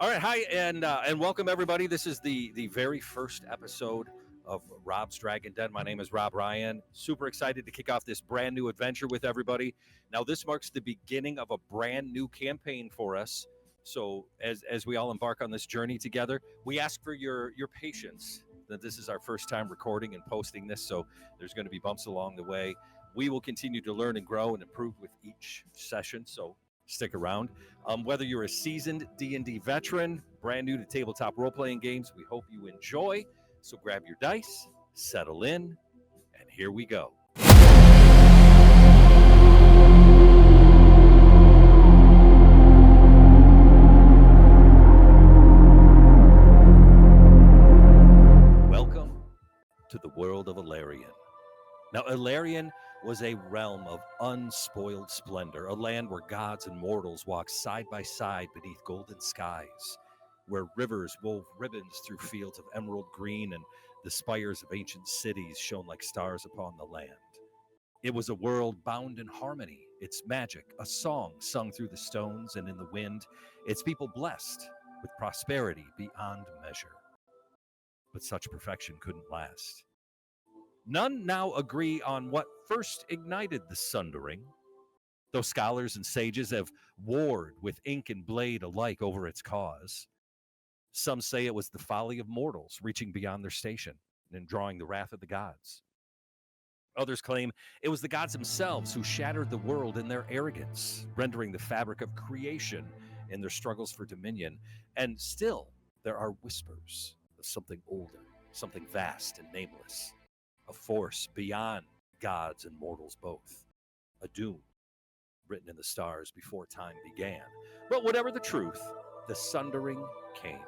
All right, hi, and welcome everybody. This is the very first episode of Rob's Dragon Den. My name is Rob Ryan. Super excited to kick off this brand new adventure with everybody. Now, this marks the beginning of a brand new campaign for us. So, as we all embark on this journey together, we ask for your patience. That this is our first time recording and posting this, so there's going to be bumps along the way. We will continue to learn and grow and improve with each session. So stick around. Whether you're a seasoned D&D veteran, brand new to tabletop role-playing games, we hope you enjoy. So grab your dice, settle in, and here we go. Welcome to the world of Elarion. Now, Elarion was a realm of unspoiled splendor, a land where gods and mortals walked side by side beneath golden skies, where rivers wove ribbons through fields of emerald green and the spires of ancient cities shone like stars upon the land. It was a world bound in harmony, its magic, a song sung through the stones and in the wind, its people blessed with prosperity beyond measure. But such perfection couldn't last. None now agree on what first ignited the sundering, though scholars and sages have warred with ink and blade alike over its cause. Some say it was the folly of mortals reaching beyond their station and drawing the wrath of the gods. Others claim it was the gods themselves who shattered the world in their arrogance, rendering the fabric of creation in their struggles for dominion. And still, there are whispers of something older, something vast and nameless, a force beyond gods and mortals both, a doom written in the stars before time began. But whatever the truth, the sundering came.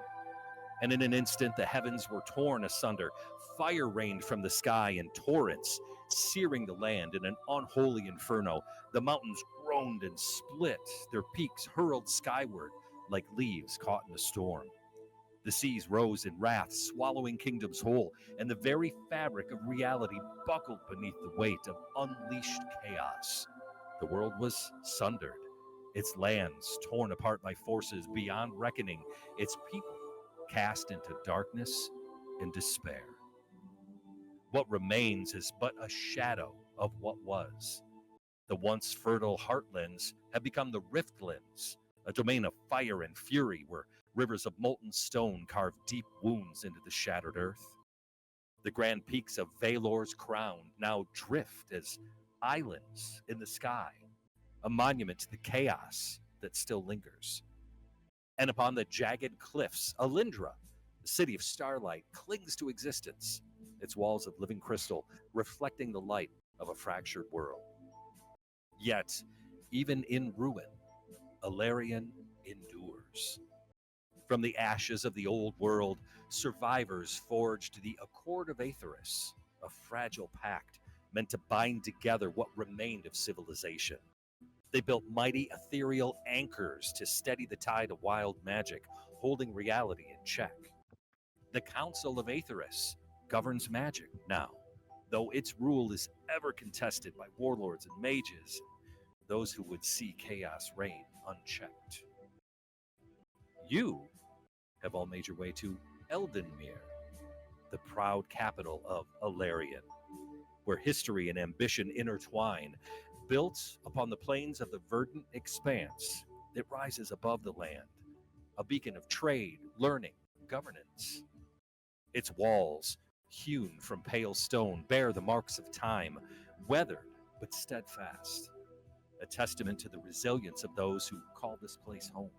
And in an instant, the heavens were torn asunder. Fire rained from the sky in torrents, searing the land in an unholy inferno. The mountains groaned and split, their peaks hurled skyward like leaves caught in a storm. The seas rose in wrath, swallowing kingdoms whole, and the very fabric of reality buckled beneath the weight of unleashed chaos. The world was sundered, its lands torn apart by forces beyond reckoning, its people cast into darkness and despair. What remains is but a shadow of what was. The once fertile heartlands have become the riftlands, a domain of fire and fury where rivers of molten stone carve deep wounds into the shattered earth. The grand peaks of Valor's crown now drift as islands in the sky, a monument to the chaos that still lingers. And upon the jagged cliffs, Alindra, the city of starlight, clings to existence, its walls of living crystal reflecting the light of a fractured world. Yet, even in ruin, Elarion endures. From the ashes of the old world, survivors forged the Accord of Aetheris, a fragile pact meant to bind together what remained of civilization. They built mighty ethereal anchors to steady the tide of wild magic, holding reality in check. The Council of Aetheris governs magic now, though its rule is ever contested by warlords and mages, those who would see chaos reign unchecked. You have all made your way to Eldenmere, the proud capital of Elarion, where history and ambition intertwine. Built upon the plains of the verdant expanse, it rises above the land, a beacon of trade, learning, governance. Its walls, hewn from pale stone, bear the marks of time, weathered but steadfast, a testament to the resilience of those who call this place home.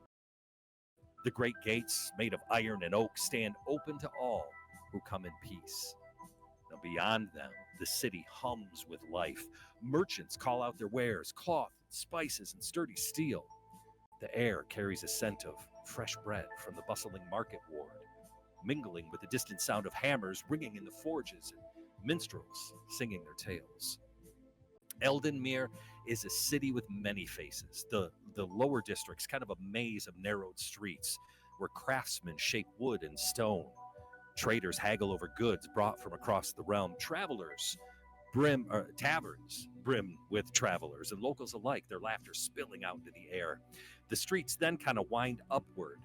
The great gates, made of iron and oak, stand open to all who come in peace. Now, beyond them, the city hums with life. Merchants call out their wares, cloth, spices, and sturdy steel. The air carries a scent of fresh bread from the bustling market ward, mingling with the distant sound of hammers ringing in the forges and minstrels singing their tales. Eldenmere is a city with many faces. The lower district's kind of a maze of narrowed streets where craftsmen shape wood and stone. Traders haggle over goods brought from across the realm. Taverns brim with travelers and locals alike, their laughter spilling out into the air. The streets then kind of wind upward,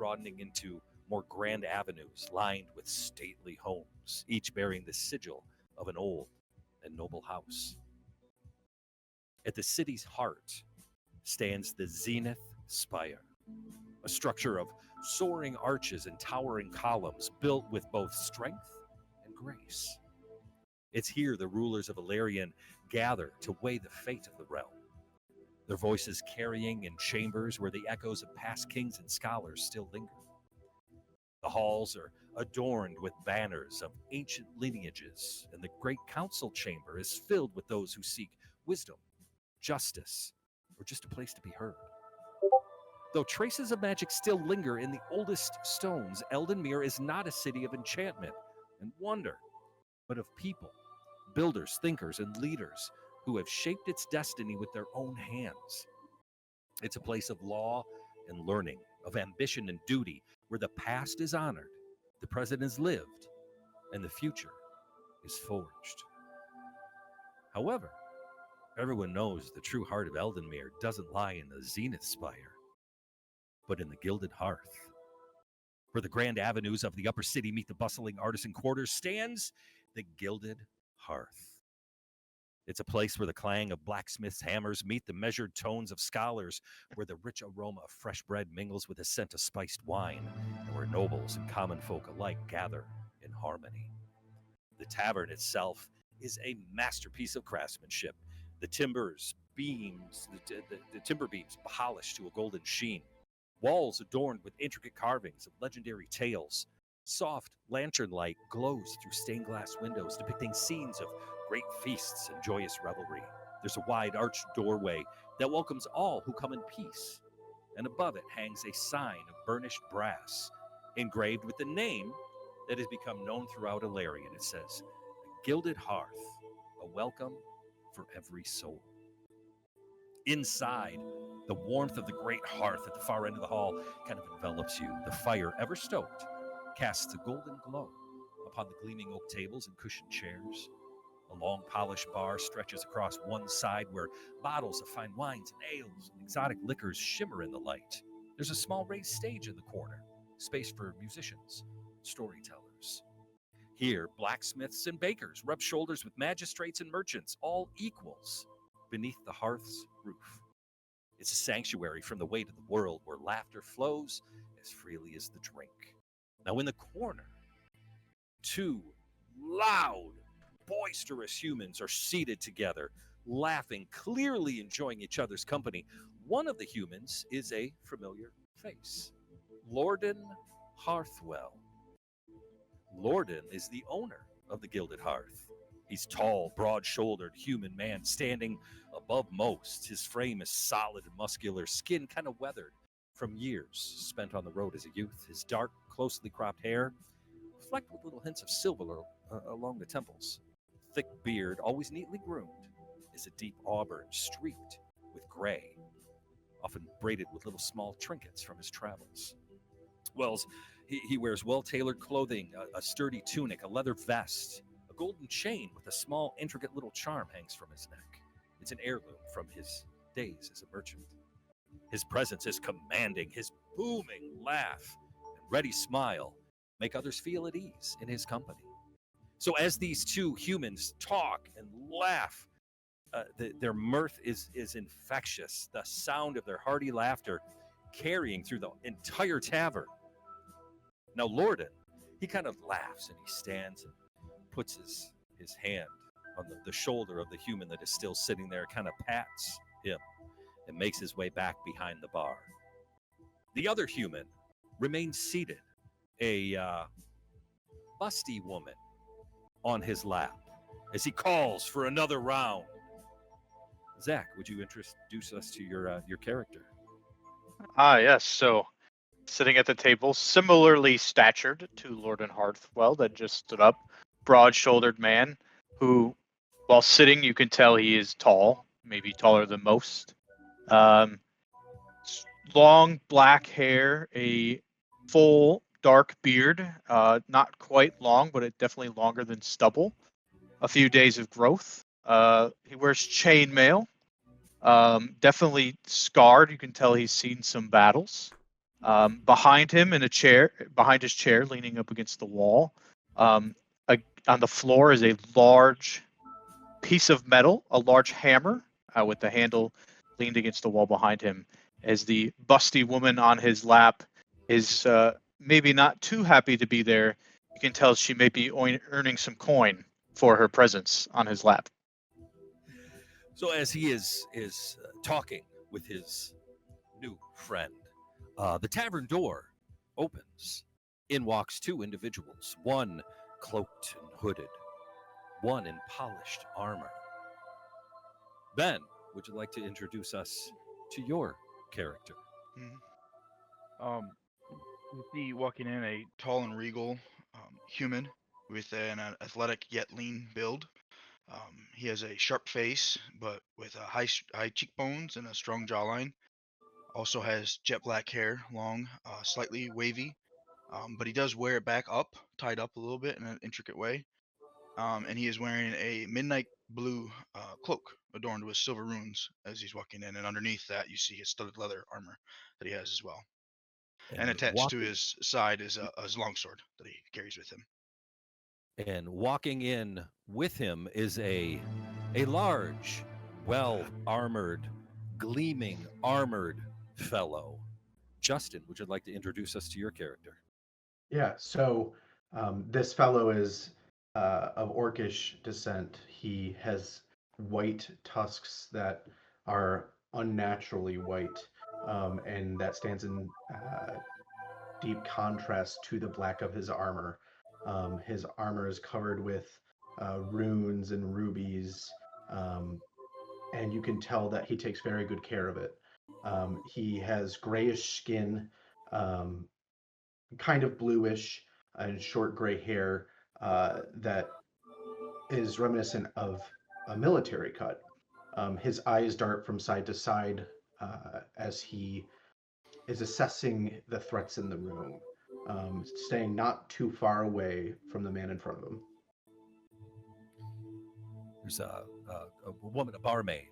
broadening into more grand avenues lined with stately homes, each bearing the sigil of an old and noble house. At the city's heart stands the Zenith Spire, a structure of soaring arches and towering columns built with both strength and grace. It's here the rulers of Elarion gather to weigh the fate of the realm, their voices carrying in chambers where the echoes of past kings and scholars still linger. The halls are adorned with banners of ancient lineages, and the great council chamber is filled with those who seek wisdom, justice, or just a place to be heard. Though traces of magic still linger in the oldest stones, Eldenmere is not a city of enchantment and wonder, but of people, builders, thinkers, and leaders who have shaped its destiny with their own hands. It's a place of law and learning, of ambition and duty, where the past is honored, the present is lived, and the future is forged. However, everyone knows the true heart of Eldenmere doesn't lie in the Zenith Spire, but in the Gilded Hearth. Where the grand avenues of the upper city meet the bustling artisan quarters stands the Gilded Hearth. It's a place where the clang of blacksmiths' hammers meet the measured tones of scholars, where the rich aroma of fresh bread mingles with the scent of spiced wine, and where nobles and common folk alike gather in harmony. The tavern itself is a masterpiece of craftsmanship. The timber beams polished to a golden sheen, walls adorned with intricate carvings of legendary tales. Soft lantern light glows through stained glass windows, depicting scenes of great feasts and joyous revelry. There's a wide arched doorway that welcomes all who come in peace, and above it hangs a sign of burnished brass, engraved with the name that has become known throughout Elarion. It says, Gilded Hearth, a welcome for every soul. Inside, the warmth of the great hearth at the far end of the hall kind of envelops you. The fire, ever stoked, casts a golden glow upon the gleaming oak tables and cushioned chairs. A long polished bar stretches across one side where bottles of fine wines and ales and exotic liquors shimmer in the light. There's a small raised stage in the corner, space for musicians, storytellers. Here, blacksmiths and bakers rub shoulders with magistrates and merchants, all equals, beneath the hearth's roof. It's a sanctuary from the weight of the world where laughter flows as freely as the drink. Now, in the corner, two loud, boisterous humans are seated together, laughing, clearly enjoying each other's company. One of the humans is a familiar face, Lorden Hearthwell. Lorden is the owner of the Gilded Hearth. He's tall, broad-shouldered human man standing above most. His frame is solid and muscular, skin kind of weathered from years spent on the road as a youth. His dark, closely cropped hair, flecked with little hints of silver along the temples. Thick beard, always neatly groomed, is a deep auburn streaked with gray, often braided with little small trinkets from his travels. Wells, he wears well-tailored clothing, a sturdy tunic, a leather vest. A golden chain with a small, intricate little charm hangs from his neck. It's an heirloom from his days as a merchant. His presence is commanding. His booming laugh and ready smile make others feel at ease in his company. So as these two humans talk and laugh, their mirth is infectious. The sound of their hearty laughter carrying through the entire tavern. Now, Lorden, he kind of laughs and he stands and puts his hand on the shoulder of the human that is still sitting there, kind of pats him and makes his way back behind the bar. The other human remains seated, a busty woman on his lap as he calls for another round. Zach, would you introduce us to your character? Yes. So, sitting at the table, similarly statured to Lorden Hearthwell that just stood up, broad-shouldered man who, while sitting, you can tell he is tall, maybe taller than most. Long black hair, a full dark beard, not quite long, but it definitely longer than stubble. A few days of growth. He wears chainmail. Definitely scarred. You can tell he's seen some battles. Behind him in a chair, behind his chair, leaning up against the wall, um, on the floor is a large piece of metal, a large hammer with the handle leaned against the wall behind him. As the busty woman on his lap is maybe not too happy to be there, you can tell she may be earning some coin for her presence on his lap. So as he is talking with his new friend, the tavern door opens. In walks two individuals, one cloaked and hooded, one in polished armor. Ben, would you like to introduce us to your character? Um, you see walking in a tall and regal human with an athletic yet lean build. He has a sharp face, but with high cheekbones and a strong jawline. Also has jet black hair, long, slightly wavy, but he does wear it back up, tied up a little bit in an intricate way. And he is wearing a midnight blue cloak adorned with silver runes as he's walking in. And underneath that, you see his studded leather armor that he has as well. And attached to his side is his longsword that he carries with him. And walking in with him is a large, well armored, gleaming armored fellow. Justin, would you like to introduce us to your character? Yeah, so this fellow is of orcish descent. He has white tusks that are unnaturally white, and that stands in deep contrast to the black of his armor. His armor is covered with runes and rubies, and you can tell that he takes very good care of it. He has grayish skin, um, kind of bluish, and short gray hair that is reminiscent of a military cut. His eyes dart from side to side as he is assessing the threats in the room, staying not too far away from the man in front of him. There's a woman, a barmaid,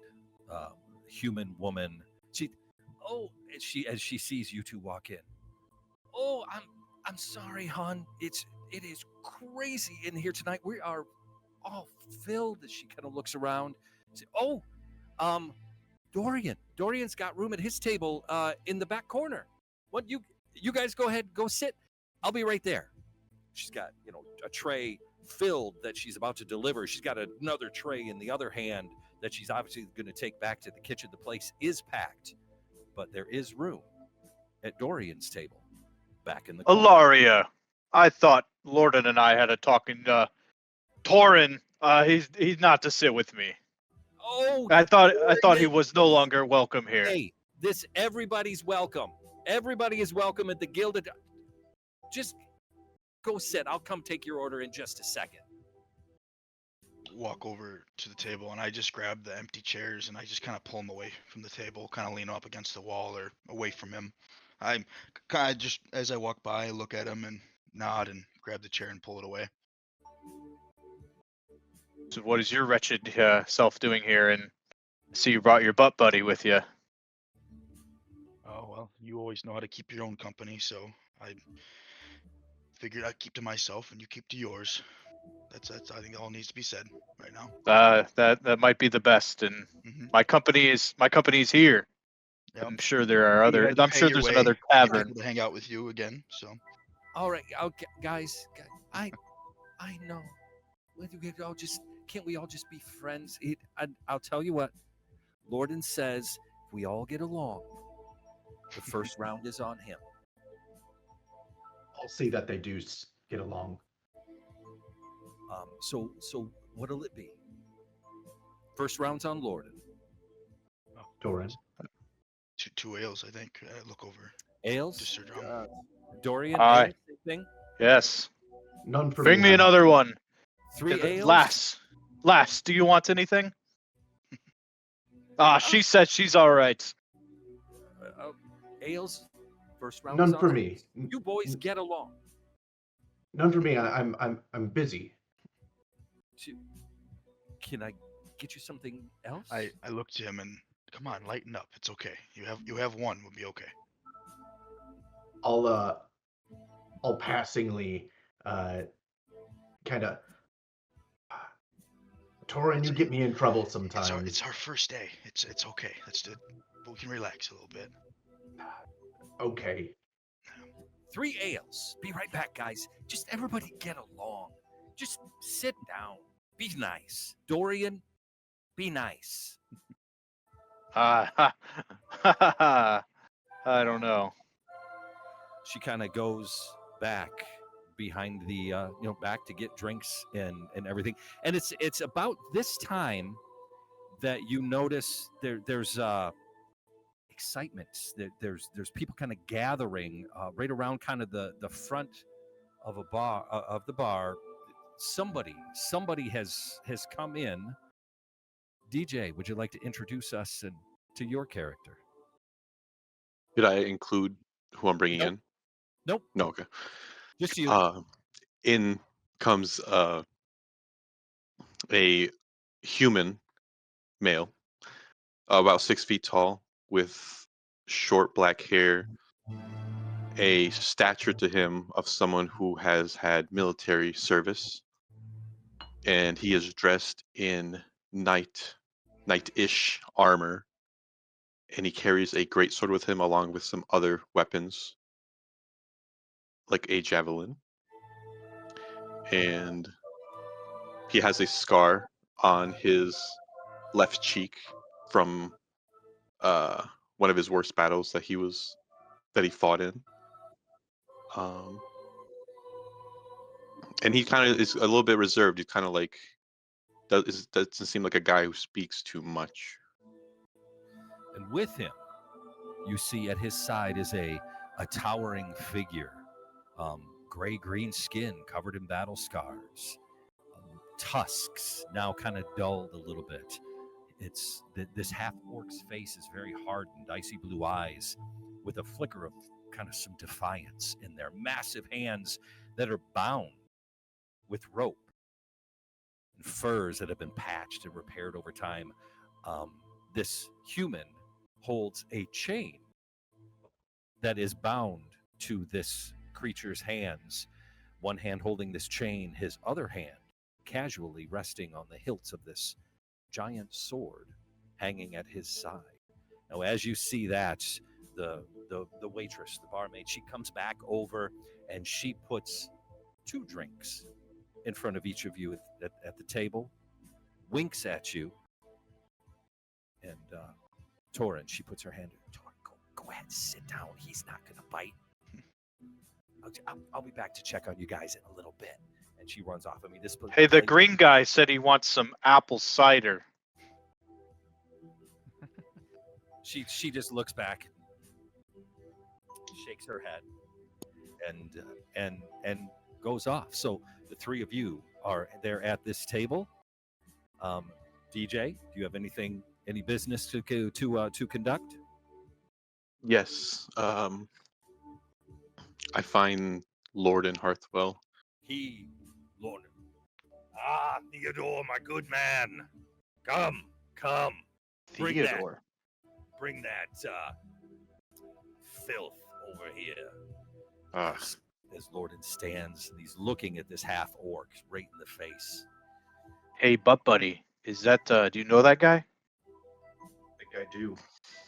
human woman. As she sees you two walk in. Oh, I'm sorry, hon. It is crazy in here tonight. We are all filled. As she kind of looks around. Oh, Dorian's got room at his table in the back corner. What you guys go ahead, go sit. I'll be right there. She's got, a tray filled that she's about to deliver. She's got another tray in the other hand that she's obviously going to take back to the kitchen. The place is packed, but there is room at Dorian's table back in the corner. Elaria, I thought Lorden and I had a talking. Torin, he's not to sit with me. Oh, I thought he was no longer welcome here. Hey, everybody's welcome. Everybody is welcome at the Gilded. Just go sit. I'll come take your order in just a second. Walk over to the table and I just grab the empty chairs and I just kind of pull them away from the table, kind of lean up against the wall or away from him. I kind of just, as I walk by, look at him and nod and grab the chair and pull it away. So what is your wretched self doing here? And I see you brought your butt buddy with you. Oh, well, you always know how to keep your own company, so I figured I'd keep to myself and you keep to yours. That's I think all needs to be said right now. That might be the best. And my company is here. Yep. I'm sure there are other. I'm sure there's another tavern to hang out with you again. So, all right, okay, guys, I know. Can't we all just be friends? I'll tell you what. Lorden says if we all get along, the first round is on him. I'll see that they do get along. So what'll it be? First round's on Lorden. Doran. Two ales, I think. Look over. Ales? Sir Dorian, ales, same thing? Yes. None for Bring me another one. 3 ales? Lass, do you want anything? She said she's all right. Ales? First round. None for me. You boys get along. None for me. I'm busy. Can I get you something else? I look to him and come on, lighten up. It's okay. You have one. We'll be okay. I'll passingly kind of. Torin, you get me in trouble sometimes. It's our first day. It's okay. We can relax a little bit. Okay. 3 ales. Be right back, guys. Just everybody get along. Just sit down. Be nice. Dorian, be nice. I don't know. She kind of goes back behind the back to get drinks and everything. And it's about this time that you notice there's excitement. There's people kind of gathering right around kind of the front of a bar of the bar. Somebody has come in. DJ, would you like to introduce us and to your character? Did I include who I'm bringing Nope. in? Nope. No, okay. Just you. In comes a human male, about 6 feet tall, with short black hair, a stature to him of someone who has had military service, and he is dressed in knight-ish armor, and he carries a greatsword with him along with some other weapons, like a javelin. And he has a scar on his left cheek from one of his worst battles that he fought in. And he kind of is a little bit reserved. He kind of like doesn't seem like a guy who speaks too much. And with him, you see at his side is a towering figure, gray-green skin covered in battle scars, tusks now kind of dulled a little bit. It's this half-orc's face is very hardened, icy blue eyes with a flicker of kind of some defiance in their massive hands that are bound with rope and furs that have been patched and repaired over time. This human holds a chain that is bound to this creature's hands. One hand holding this chain, his other hand casually resting on the hilts of this giant sword hanging at his side. Now, as you see that, the waitress, the barmaid, she comes back over and she puts 2 drinks in front of each of you at the table, winks at you, and Torin, she puts her hand in. Torin, go ahead, sit down. He's not going to bite. I'll be back to check on you guys in a little bit. And she runs off. I mean, this. Hey, the green guy said he wants some apple cider. She just looks back, shakes her head, and goes off. So the 3 of you are there at this table. DJ, do you have any business to conduct? Yes. I find Lord in Hearthwell. Lord. Theodore, my good man. Come. Theodore. Bring that filth over here. Ah, As Lorden stands and he's looking at this half orc right in the face. Hey, butt buddy, is that? Do you know that guy? I think I do,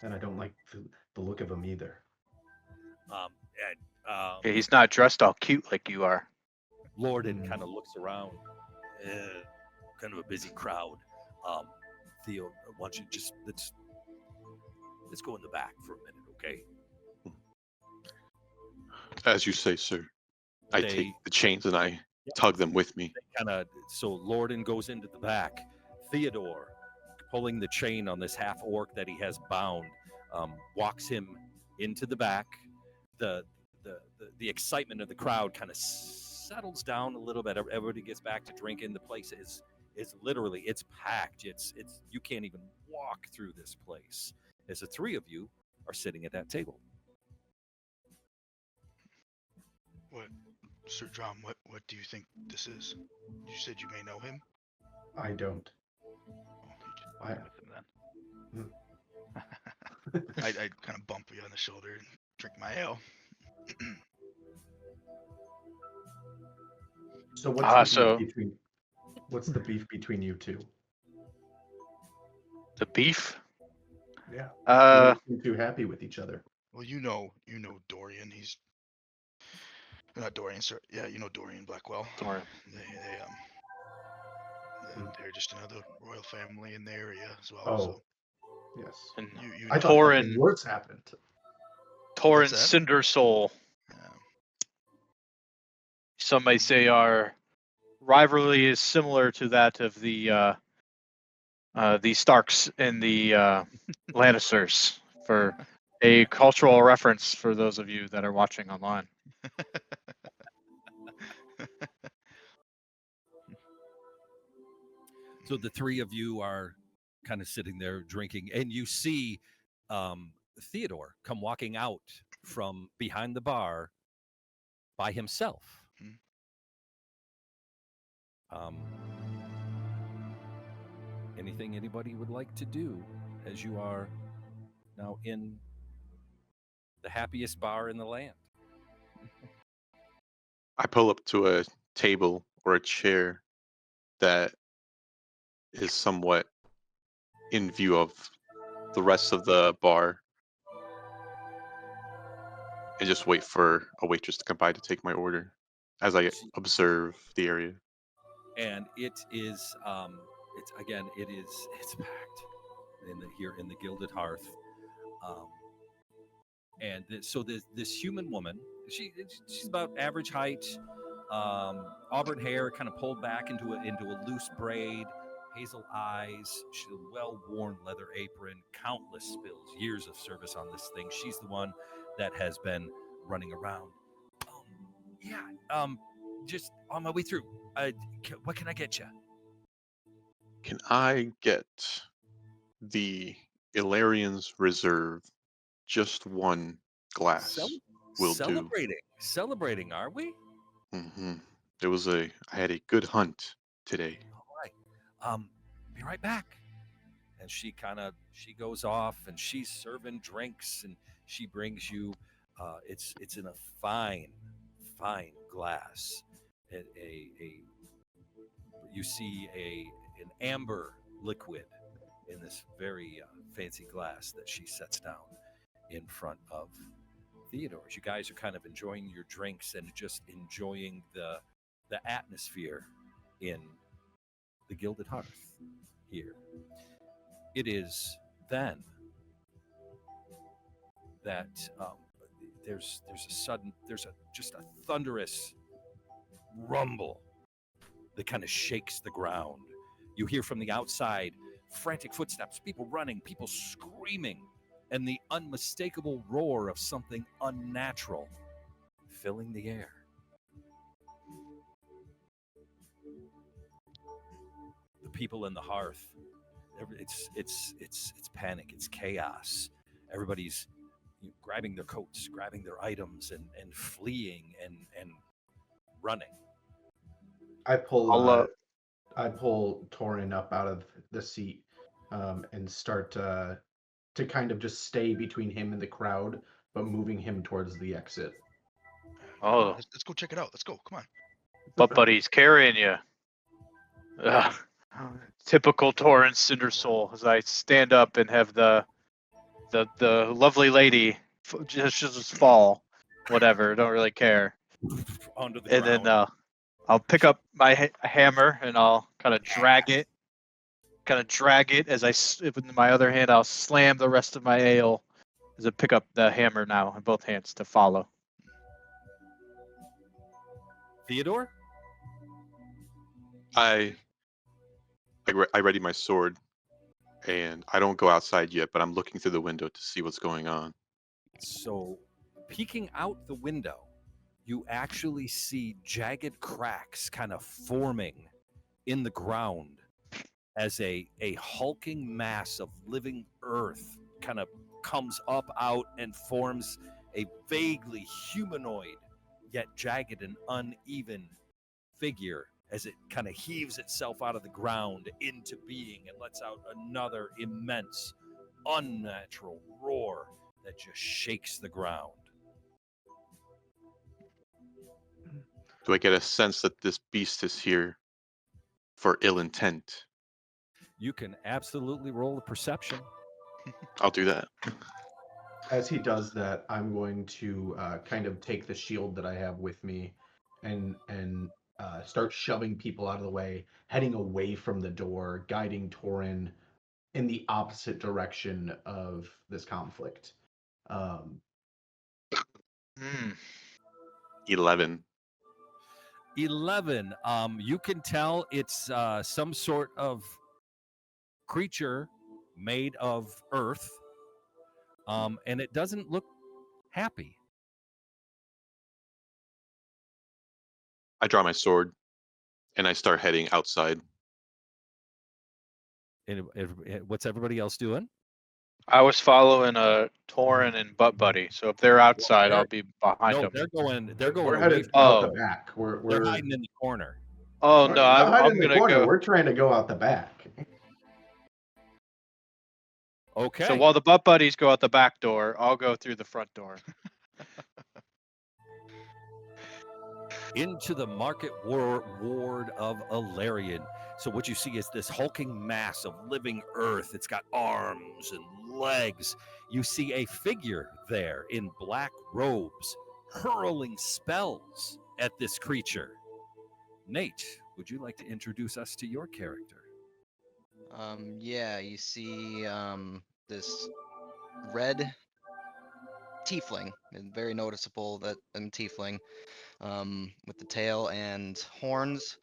and I don't like the look of him either. Hey, he's not dressed all cute like you are. Lorden kind of looks around. Kind of a busy crowd. Theo, why don't you just let's go in the back for a minute, okay? as you say, sir. I take the chains and I tug them with me. So Lorden goes into the back. Theodore, pulling the chain on this half orc that he has bound, walks him into the back. The excitement of the crowd kind of settles down a little bit. Everybody gets back to drinking. The place is literally, it's packed. It's you can't even walk through this place. As the 3 of you are sitting at that table. What, Sir John? What do you think this is? You said you may know him. I don't. Oh, you just with him then. I kind of bump you on the shoulder and drink my ale. So what's the beef between you two? The beef. Yeah. You Uh, don't seem too happy with each other. Well, you know Dorian. He's not Dorian, sir. Yeah, you know Dorian Blackwell. Dorian. They're just another royal family in the area as well. Oh, So yes. And you I know. thought Torin, something worse happened. Torin What's that? Cinder Soul. Some may say our rivalry is similar to that of the Starks and the Lannisters, for a cultural reference for those of you that are watching online. So the three of you are kind of sitting there drinking, and you see Theodore come walking out from behind the bar by himself. Anything anybody would like to do as you are now in the happiest bar in the land? I pull up to a table or a chair that is somewhat in view of the rest of the bar and just wait for a waitress to come by to take my order as I observe the area. And it is it's packed here in the Gilded Hearth. So this human woman, she's about average height, auburn hair kind of pulled back into a loose braid, hazel eyes, she's a well-worn leather apron, countless spills, years of service on this thing. She's the one that has been running around. Just on my way through. What can I get you? Can I get the Elarian's Reserve? Just one glass will do. Celebrating, are we? Mm-hmm. I had a good hunt today. All right. Be right back. And she goes off, and she's serving drinks, and she brings you. It's in a fine glass. You see an amber liquid in this very fancy glass that she sets down in front of Theodore. You guys are kind of enjoying your drinks and just enjoying the atmosphere in the Gilded Hearth here. It is then that there's just a thunderous rumble that kind of shakes the ground. You hear from the outside frantic footsteps, people running, people screaming, and the unmistakable roar of something unnatural filling the air. The people in the hearth, it's panic, it's chaos. Everybody's grabbing their coats, grabbing their items, and fleeing and running. I pull Torin up out of the seat and start to kind of just stay between him and the crowd, but moving him towards the exit. Oh, Let's go check it out. Let's go. Come on. but buddy's carrying you. Typical Torin Cinder Soul. As I stand up and have the lovely lady just fall, whatever. Don't really care. Onto the And ground. then I'll pick up my hammer and I'll kind of drag it. As with my other hand, I'll slam the rest of my ale as I pick up the hammer now in both hands to follow. Theodore? I ready my sword, and I don't go outside yet, but I'm looking through the window to see what's going on. So, peeking out the window, you actually see jagged cracks kind of forming in the ground as a hulking mass of living earth kind of comes up out and forms a vaguely humanoid, yet jagged and uneven figure as it kind of heaves itself out of the ground into being and lets out another immense, unnatural roar that just shakes the ground. Do I get a sense that this beast is here for ill intent? You can absolutely roll a perception. I'll do that. As he does that, I'm going to kind of take the shield that I have with me and start shoving people out of the way, heading away from the door, guiding Torin in the opposite direction of this conflict. Um, 11. 11. You can tell it's some sort of creature made of earth, and it doesn't look happy. I draw my sword and I start heading outside. And what's everybody else doing? I was following Torin and Butt Buddy, so if they're outside, I'll be behind No, them. they're going. They're going we're away. headed From out Oh. the back. They're We're hiding in the corner. Oh we're no, not hiding I'm in the gonna corner. go. We're trying to go out the back. Okay. So while the Butt Buddies go out the back door, I'll go through the front door. Into the market ward of Elarion. So what you see is this hulking mass of living earth. It's got arms and legs. You see a figure there in black robes hurling spells at this creature. Nate, would you like to introduce us to your character? Yeah, you see this red tiefling, and very noticeable that in tiefling, with the tail and horns.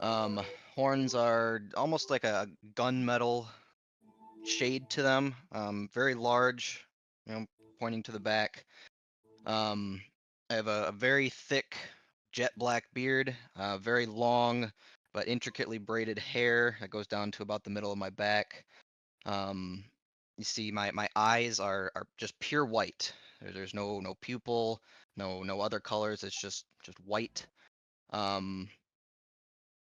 Horns are almost like a gunmetal shade to them, very large, pointing to the back. I have a very thick jet black beard, very long but intricately braided hair that goes down to about the middle of my back. You see my eyes are just pure white. There's no pupil, no other colors. It's just white.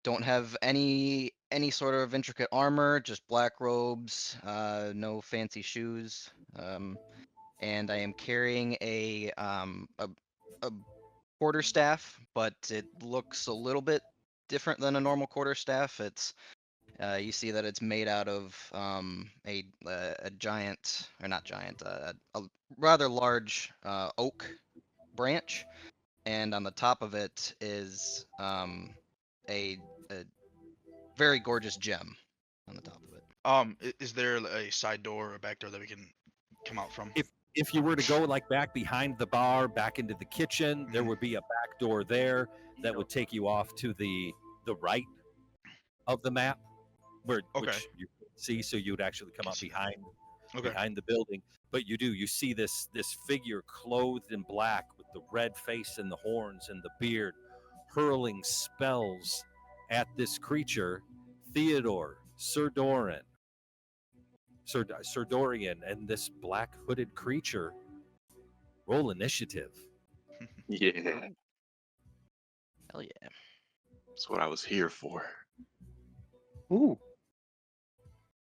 Don't have any sort of intricate armor, just black robes, no fancy shoes. And I am carrying a quarterstaff, but it looks a little bit different than a normal quarterstaff. It's you see that it's made out of a giant, or not giant, a rather large oak branch, and on the top of it is a very gorgeous gem on the top of it. Is there a side door or a back door that we can come out from? If you were to go like back behind the bar, back into the kitchen, there Mhm. would be a back door there that would take you off to the right of the map, where Okay. which you see. So you'd actually come Can up see. behind Okay. the building. But you see this figure clothed in black with the red face and the horns and the beard, hurling spells at this creature, Theodore, Sir Dorian, and this black hooded creature. Roll initiative. Yeah, Hell yeah. that's what I was here for. Ooh.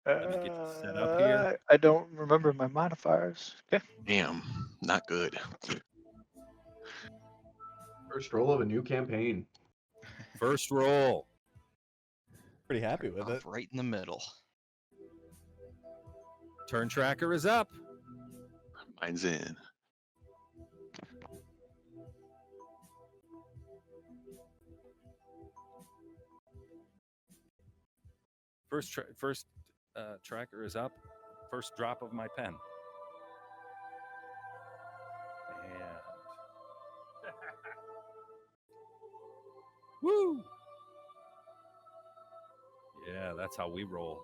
Let me get you set up here. I don't remember my modifiers. Okay. Damn, not good. First roll of a new campaign. First roll. Pretty happy with it. Off right in the middle. Turn tracker is up. Mine's in. First tracker is up. First drop of my pen. And woo! Yeah, that's how we roll.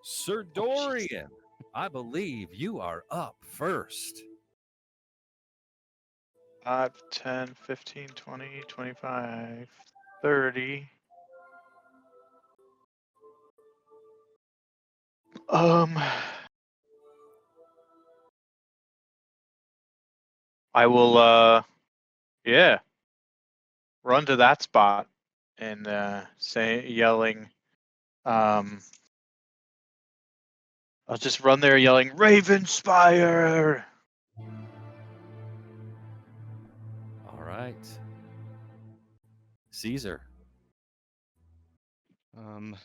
Sir Dorian, I believe you are up first. 5, 10, 15, 20, 25, 30. I will yeah, run to that spot and yelling, I'll just run there yelling, Ravenspire! right. Caesar. I'm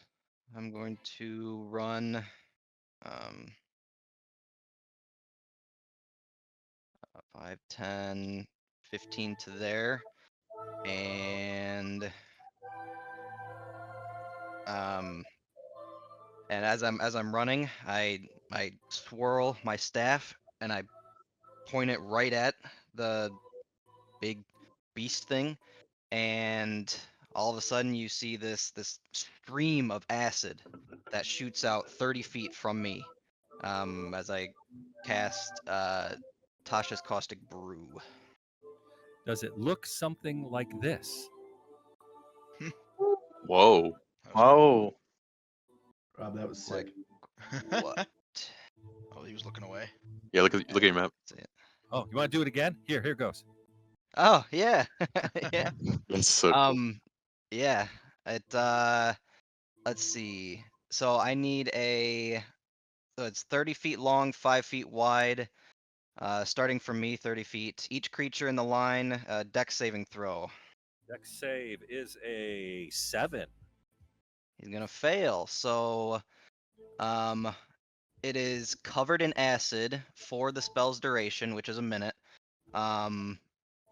going to run 5, 10, 15 to there, and as I'm running, I swirl my staff and I point it right at the big beast thing, and all of a sudden you see this stream of acid that shoots out 30 feet from me as I cast Tasha's Caustic Brew. Does it look something like this? Whoa. That was cool. Whoa. Rob, that was Like, sick. what? Oh, he was looking away. Yeah, look at your map. That's it. Oh, you want to do it again? Here goes. Oh yeah, yeah. That's so cool. Yeah. It let's see. So I need so it's 30 feet long, 5 feet wide. Starting from me, 30 feet. Each creature in the line, dex saving throw. Dex save is a 7. He's gonna fail. So, it is covered in acid for the spell's duration, which is a minute.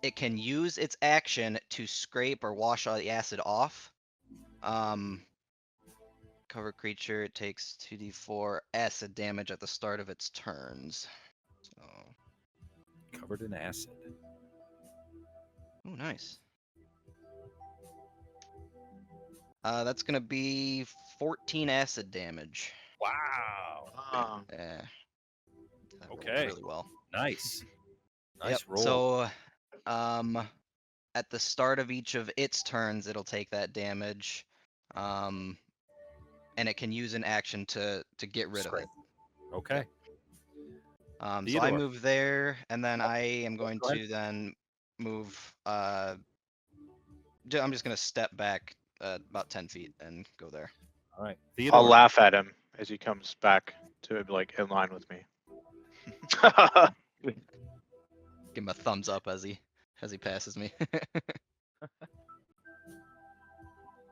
It can use its action to scrape or wash all the acid off. Covered creature takes 2d4 acid damage at the start of its turns. So, Covered in acid. oh, nice. That's gonna be 14 acid damage. Wow. Yeah. That rolled Okay. really well. Nice. Nice Yep. roll. So, at the start of each of its turns, it'll take that damage, and it can use an action to get rid of it. Okay. So I Theodore. move there, and then I am going Go ahead. to then move. I'm just gonna step back about 10 feet and go there. All right. I'll Theodore. laugh at him as he comes back to like in line with me. Give him a thumbs up as he passes me.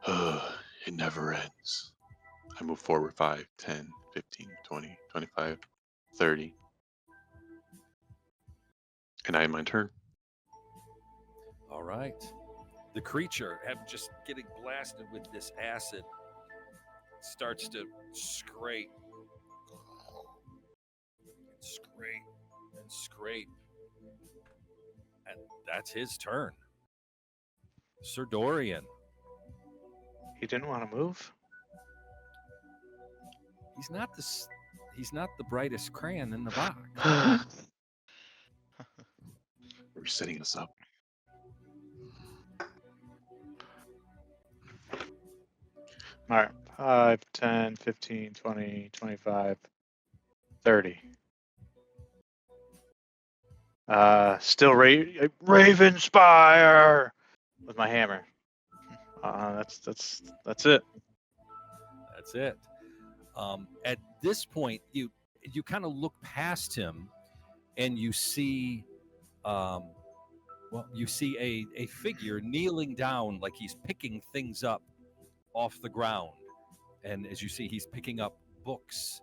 It never ends. I move forward 5, 10, 15, 20, 25, 30. And I end my turn. All right. The creature, just getting blasted with this acid, starts to scrape. Scrape. And that's his turn. Sir Dorian. He didn't want to move. He's not the brightest crayon in the box. We're setting this up. All right. 5, 10, 15, 20, 25, 30. Still Ravenspire with my hammer. That's it. That's it. At this point, you kind of look past him, and you see, you see a figure kneeling down like he's picking things up off the ground, and as you see, he's picking up books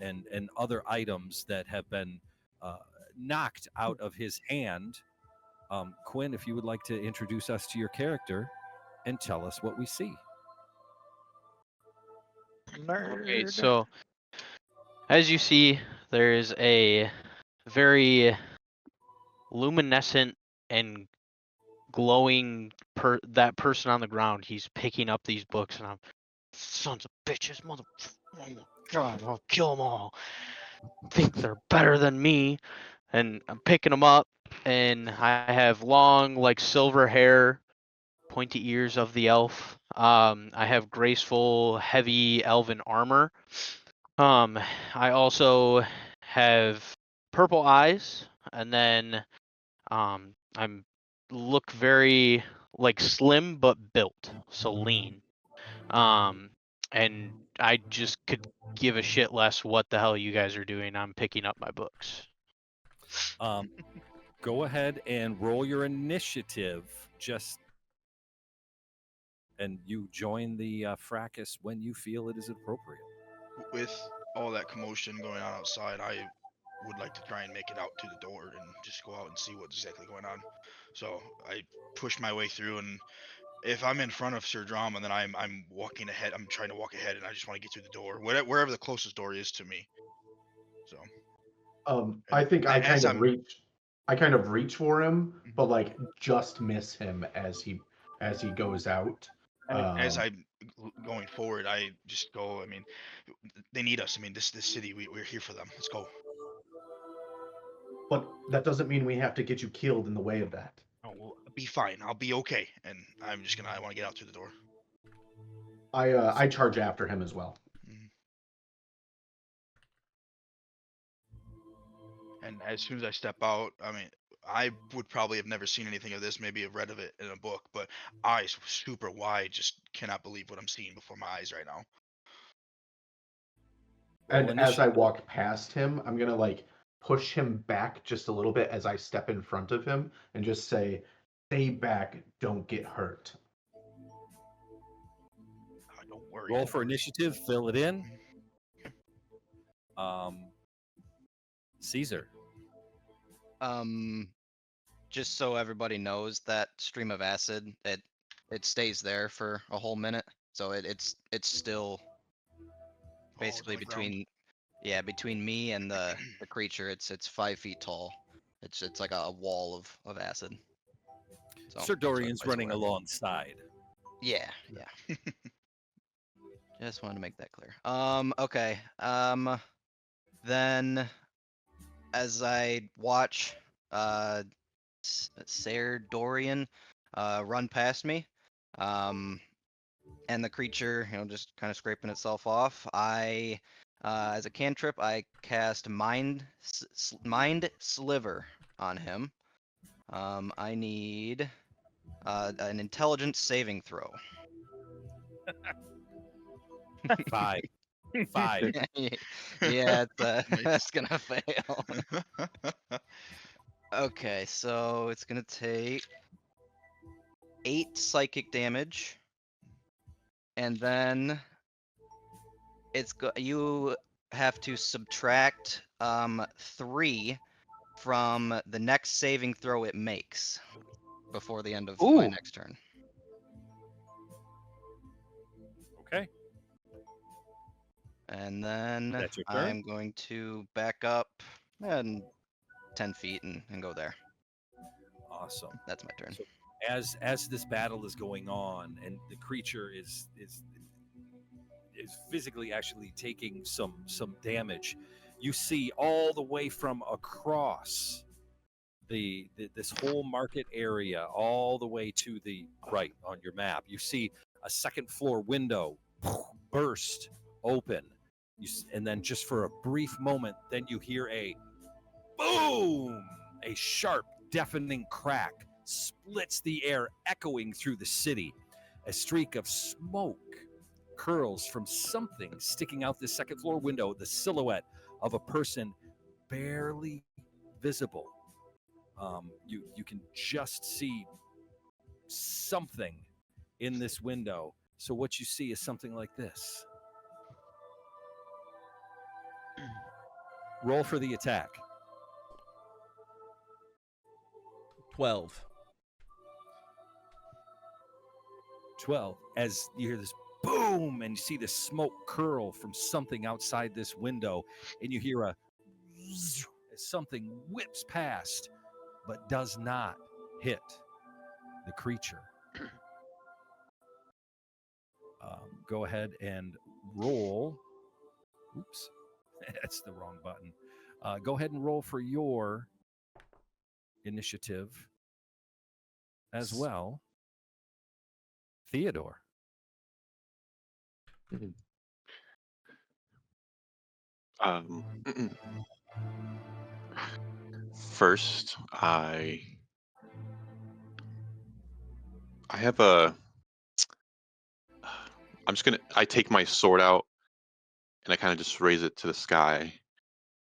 and other items that have been knocked out of his hand. Quinn, if you would like to introduce us to your character and tell us what we see. Okay, Nerd. so as you see, there's a very luminescent and glowing that person on the ground. He's picking up these books, and I'm sons of bitches, mother. Oh my god, I'll kill them all. Think they're better than me, and I'm picking them up, and I have long, like silver hair, pointy ears of the elf. I have graceful, heavy elven armor. I also have purple eyes, and then I'm look very like slim but built, so lean. And I just could give a shit less what the hell you guys are doing. I'm picking up my books. Go ahead and roll your initiative. And you join the fracas when you feel it is appropriate. With all that commotion going on outside, I would like to try and make it out to the door and just go out and see what's exactly going on. So I push my way through, and if I'm in front of Sir Drama, then I'm walking ahead. I'm trying to walk ahead, and I just want to get through the door, wherever the closest door is to me. So I think I as kind of I'm reach for him, but like just miss him as he goes out. as I'm going forward, I just go. I mean, they need us. I mean, this city, we're here for them. Let's go. But that doesn't mean we have to get you killed in the way of that. Oh, we'll be fine. I'll be okay. And I want to get out through the door. I charge after him as well. Mhm. And as soon as I step out, I mean, I would probably have never seen anything of this, maybe have read of it in a book, but eyes super wide, just cannot believe what I'm seeing before my eyes right now. And as I walk past him, I'm gonna like push him back just a little bit as I step in front of him and just say, "Stay back, don't get hurt." Don't worry. Roll for initiative, fill it in. Caesar. Just so everybody knows, that stream of acid, it stays there for a whole minute, so it's still basically on the ground. between me and the creature. It's 5 feet tall. It's like a wall of acid. So, Sir so Dorian's everybody's running aware. alongside. Yeah. Just wanted to make that clear. Okay. Then as I watch Sir Dorian run past me, and the creature, just kind of scraping itself off, I as a cantrip, I cast Mind Sliver on him. I need an intelligence saving throw. 5. 5. Yeah, that's gonna fail. Okay, so it's gonna take 8 psychic damage, and then you have to subtract 3 from the next saving throw it makes before the end of my Ooh. next turn. Okay. And then That's your turn? I'm going to back up and 10 feet and go there. Awesome. That's my turn. So as this battle is going on and the creature is physically actually taking some damage, you see all the way from across this whole market area, all the way to the right on your map, you see a second floor window burst open. And then just for a brief moment, then you hear a boom, a sharp, deafening crack splits the air, echoing through the city. A streak of smoke curls from something sticking out the second floor window, the silhouette of a person barely visible. You can just see something in this window. So what you see is something like this. Roll for the attack. 12. 12. As you hear this boom and you see the smoke curl from something outside this window, and you hear a zzz as something whips past but does not hit the creature. Go ahead and roll. Oops, that's the wrong button. Go ahead and roll for your initiative as well, Theodore. First, I have I take my sword out and I kind of just raise it to the sky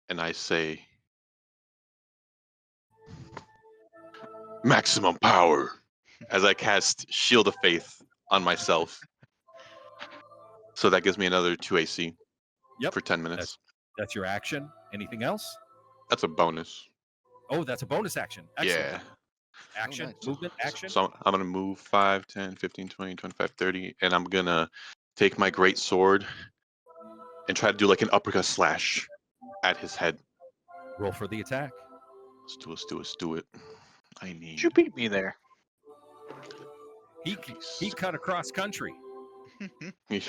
and I say, Maximum power. As I cast Shield of Faith on myself. So that gives me another 2 AC Yep. for 10 minutes. That's your action. Anything else? That's a bonus. Oh, that's a bonus action. Excellent. Yeah. Action, nice. movement, action. So I'm going to move 5, 10, 15, 20, 25, 30. And I'm going to take my great sword and try to do like an uppercut slash at his head. Roll for the attack. Let's do it. I need. You beat me there. He cut across country. It's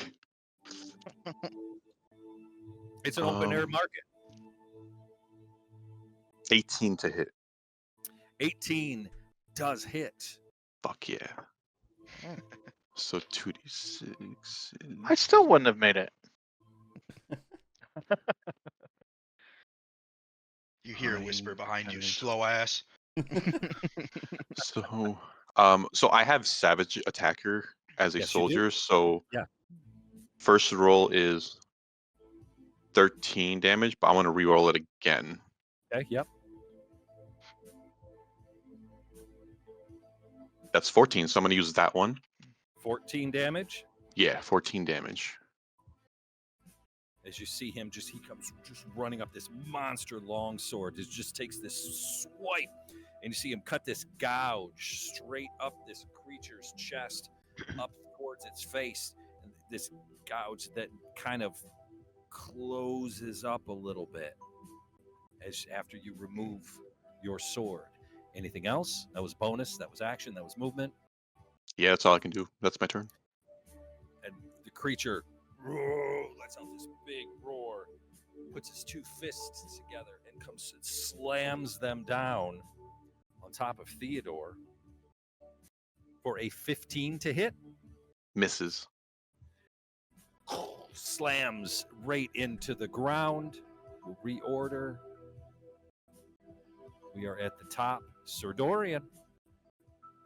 an open air market. 18 to hit. 18 does hit. Fuck yeah. Mm. So 2d6. I still wouldn't have made it. You hear a whisper behind you, slow ass. So, so I have Savage Attacker as a Yes, you do. soldier. So, Yeah. First roll is 13 damage, but I want to re-roll it again. Okay, yep. That's 14, so I'm going to use that one. 14 damage. Yeah, 14 damage. As you see him, he comes just running up this monster long sword. It just takes this swipe, and you see him cut this gouge straight up this creature's chest, up towards its face. And this gouge that kind of closes up a little bit as after you remove your sword. Anything else? That was bonus. That was action. That was movement. Yeah, that's all I can do. That's my turn. And the creature lets out this big roar, puts his two fists together, and comes and slams them down on top of Theodore for a 15 to hit. Misses. Slams right into the ground. We'll reorder. We are at the top. Sir Dorian.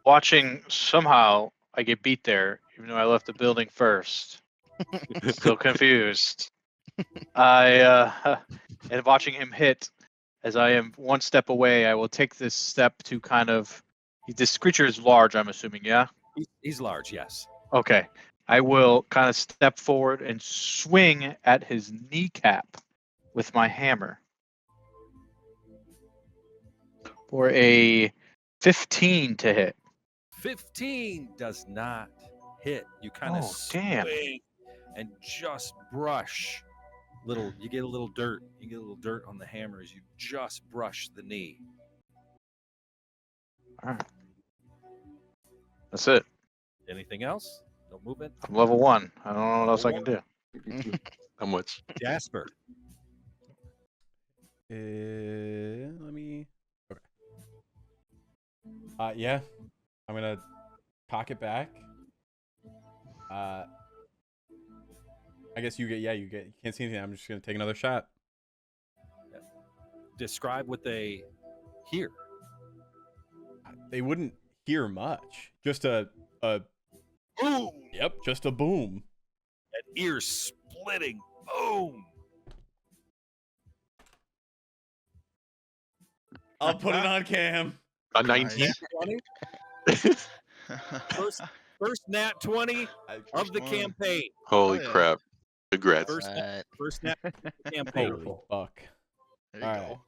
Watching, somehow I get beat there, even though I left the building first. Still confused. And watching him hit, as I am one step away, I will take this step to kind of. This creature is large, I'm assuming, yeah? He's large, yes. Okay. I will kind of step forward and swing at his kneecap with my hammer. For a 15 to hit. 15 does not hit. You kind of damn. swing and just brush. You get a little dirt. You get a little dirt on the hammer as you just brush the knee. All right. That's it. Anything else? No movement? I'm level 1. I don't know what else I can do. How much? Jasper. Let me. Okay. Yeah. I'm gonna pocket back. I guess you can't see anything. I'm just gonna take another shot. Describe what they hear. They wouldn't hear much. Just a Boom! Yep, just a boom. An ear splitting boom. I'll put it on cam. A 19? First nat 20 of the campaign. Holy yeah. crap. Congrats. First nat campaign. Holy fuck. There you All go.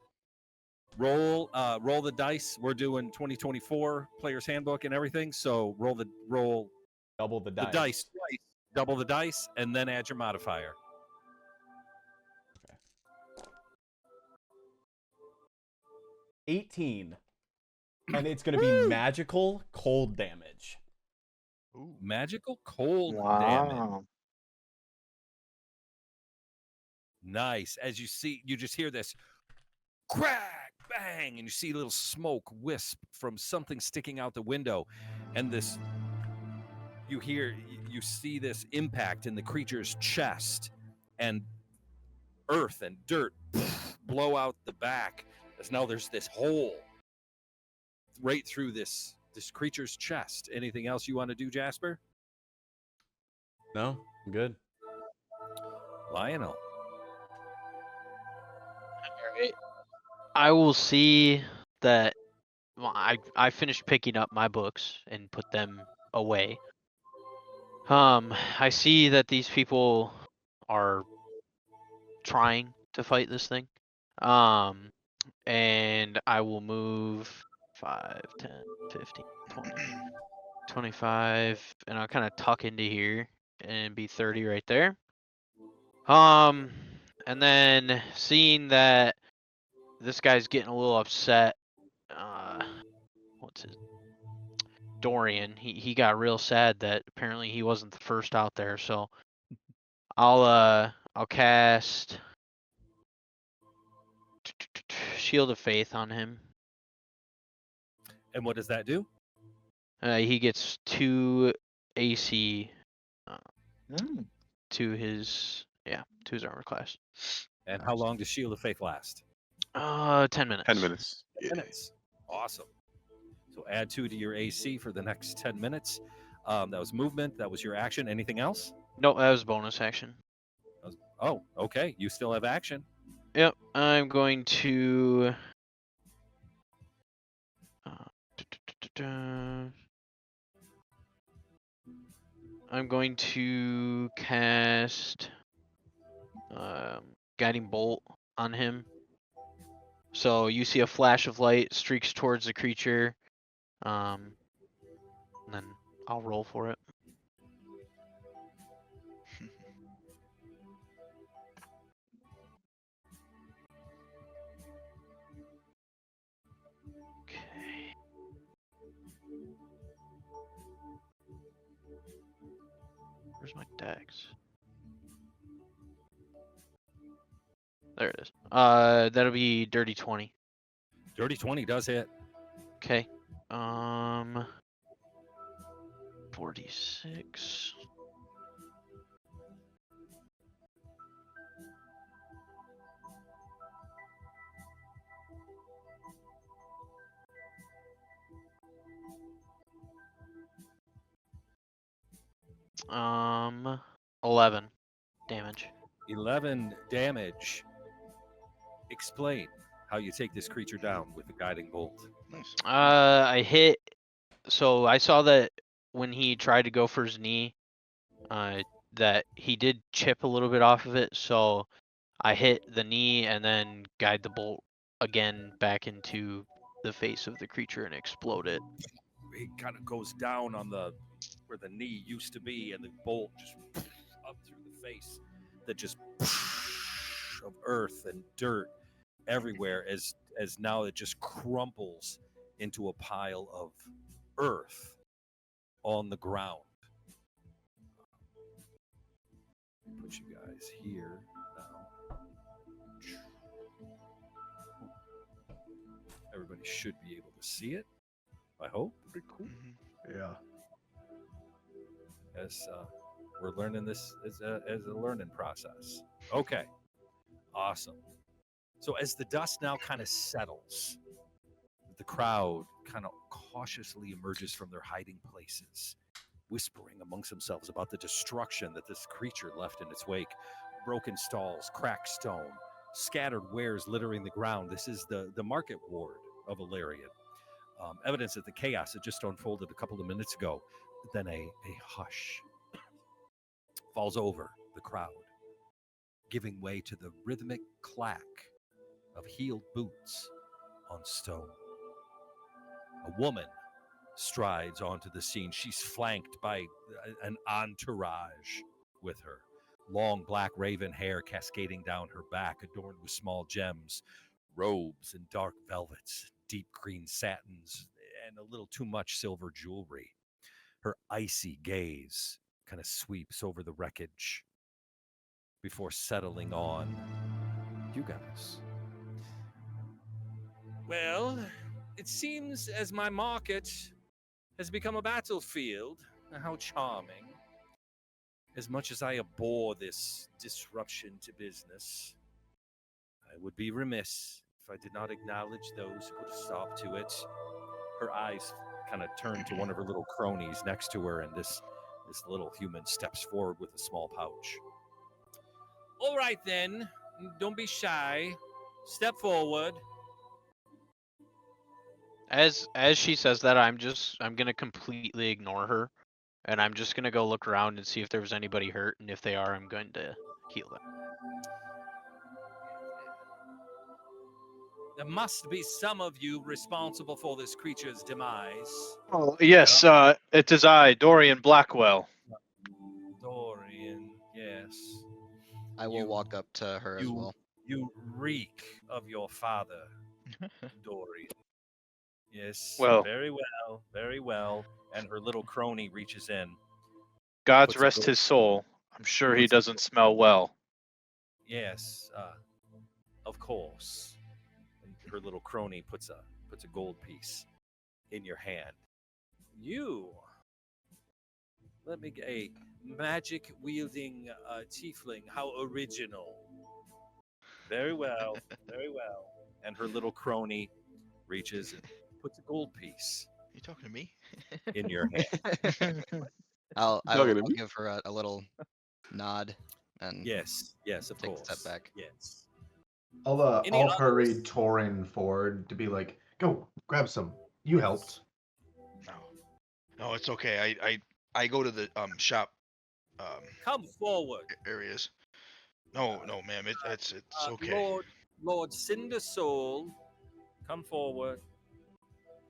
right. Roll the dice. We're doing 2024 player's handbook and everything. So roll Double the dice. the dice twice, double the dice, and then add your modifier. 18. And it's gonna be magical cold damage. Ooh. Magical cold damage. Wow. Nice. As you see, you just hear this crack, bang, and you see a little smoke wisp from something sticking out the window. And this, you see this impact in the creature's chest, and earth and dirt blow out the back. As now there's this hole right through this creature's chest. Anything else you want to do, Jasper? No, I'm good. Lionel. I will see that well, I finished picking up my books and put them away. I see that these people are trying to fight this thing. And I will move 5, 10, 15, 20, 25, and I'll kind of tuck into here and be 30 right there. And then seeing that this guy's getting a little upset, what's his Dorian, he got real sad that apparently he wasn't the first out there, so I'll cast Shield of Faith on him. And what does that do? He gets 2 AC Mm. to his armor class. And how long does Shield of Faith last? 10 minutes. 10 minutes. 10 minutes. Awesome. So add 2 to your AC for the next 10 minutes. That was movement. That was your action. Anything else? No, that was bonus action. Oh, okay. You still have action. Yep, I'm going to. I'm going to cast Guiding Bolt on him. So you see a flash of light streaks towards the creature, and then I'll roll for it. Okay. Where's my dex? There it is. That'll be dirty 20. Dirty 20 does hit. Okay. 46. Um, 11 damage. 11 damage. Explain how you take this creature down with the guiding bolt. Nice. I hit. So I saw that when he tried to go for his knee, that he did chip a little bit off of it. So I hit the knee and then guide the bolt again back into the face of the creature and explode it. It kind of goes down on the where the knee used to be, and the bolt just up through the face. That just of earth and dirt everywhere as now it just crumples into a pile of earth on the ground. Put you guys here now. Everybody should be able to see it, I hope. Pretty cool. Yeah. As we're learning this as a learning process. Okay, awesome. So as the dust now kind of settles, the crowd kind of cautiously emerges from their hiding places, whispering amongst themselves about the destruction that this creature left in its wake. Broken stalls, cracked stone, scattered wares littering the ground. This is the market ward of Elarion. Evidence that the chaos had just unfolded a couple of minutes ago. Then a hush falls over the crowd, giving way to the rhythmic clack of heeled boots on stone. A woman strides onto the scene. She's flanked by an entourage with her. Long black raven hair cascading down her back, adorned with small gems, robes and dark velvets, deep green satins, and a little too much silver jewelry. Her icy gaze kind of sweeps over the wreckage before settling on you guys. Well, it seems as my market has become a battlefield. How charming. As much as I abhor this disruption to business, I would be remiss if I did not acknowledge those who put a stop to it. Her eyes kind of turn to one of her little cronies next to her, and this little human steps forward with a small pouch. All right, then. Don't be shy. Step forward. As she says that, I'm gonna completely ignore her, and I'm just gonna go look around and see if there was anybody hurt, and if they are, I'm going to heal them. There must be some of you responsible for this creature's demise. Oh, yes, it is I, Dorian Blackwell. Dorian, yes. I will You- walk up to her as well. You reek of your father, Dorian. Yes, Well, very well, very well. And her little crony reaches in. God's Puts a rest gold- his soul. I'm sure he puts a doesn't smell well. Yes, of course. And her little crony puts a gold piece in your hand. You, let me get a magic wielding tiefling. How original. Very well, very well. And her little crony reaches and puts a gold piece You talking to me? in your hand. I'll talking to me? give her a little nod and Yes, of take a course. step back. Yes. Any I'll hurry others? Torin forward to be like, go grab some. You helped. No, it's okay. I go to the shop Come forward. areas. No, ma'am. It's okay. Lord Cindersoul, come forward.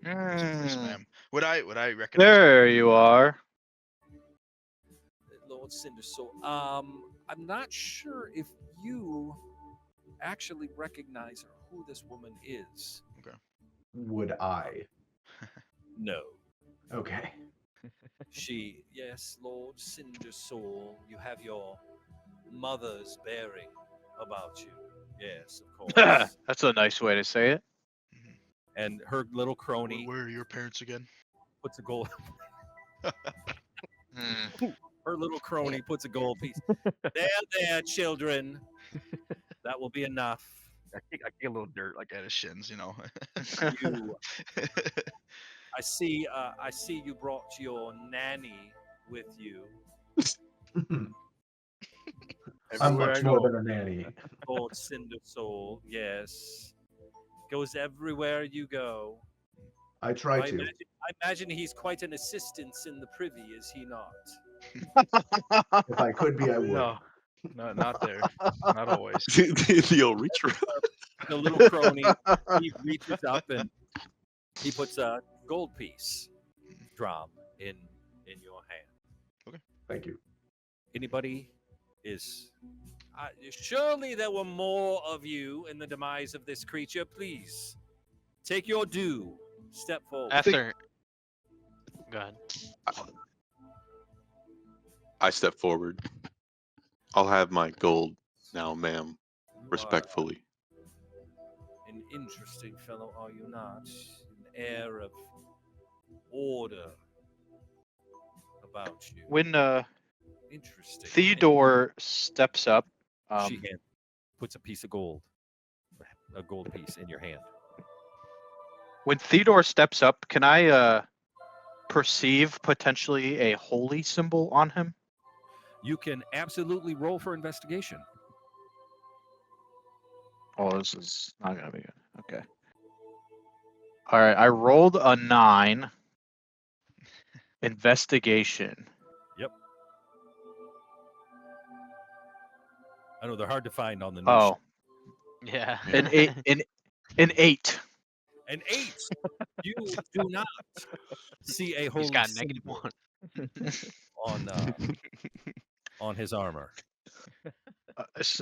Yes, Mm, ma'am. Would I recognize? there you are. Lord Cindersoul. I'm not sure if you actually recognize her, who this woman is. Would I? No. Okay. Yes, Lord Cindersoul, you have your mother's bearing about you. Yes, of course. That's a nice way to say it. Mhm. And her little crony Where are your parents again? puts a gold. Mm. Her little crony puts a gold piece. There, children. That will be enough. I kick a little dirt like at his shins, you know. You, I see you brought your nanny with you. I'm Everywhere much I more go. than a nanny. Lord Cindersoul, yes. Goes everywhere you go. I try I to. imagine he's quite an assistance in the privy, is he not? If I could be, I would. No, not there. Not always. the old reach around. The little crony, he reaches up and he puts a gold piece drum in your hand. Thank you. Anybody is surely there were more of you in the demise of this creature. Please take your due. Step forward. After, go ahead. I step forward. I'll have my gold now, ma'am. You are Respectfully. an interesting fellow, are you not? An air of order about you. When Interesting. Theodore steps up, She puts a piece of gold, a gold piece in your hand. when Theodore steps up, can I perceive potentially a holy symbol on him? You can absolutely roll for investigation. Oh, this is not gonna be good. Okay. All right, I rolled a 9. Investigation. I know they're hard to find on the news. Oh, Yeah. an 8. An 8. An 8. You do not see a holy He's got symbol -1. on his armor.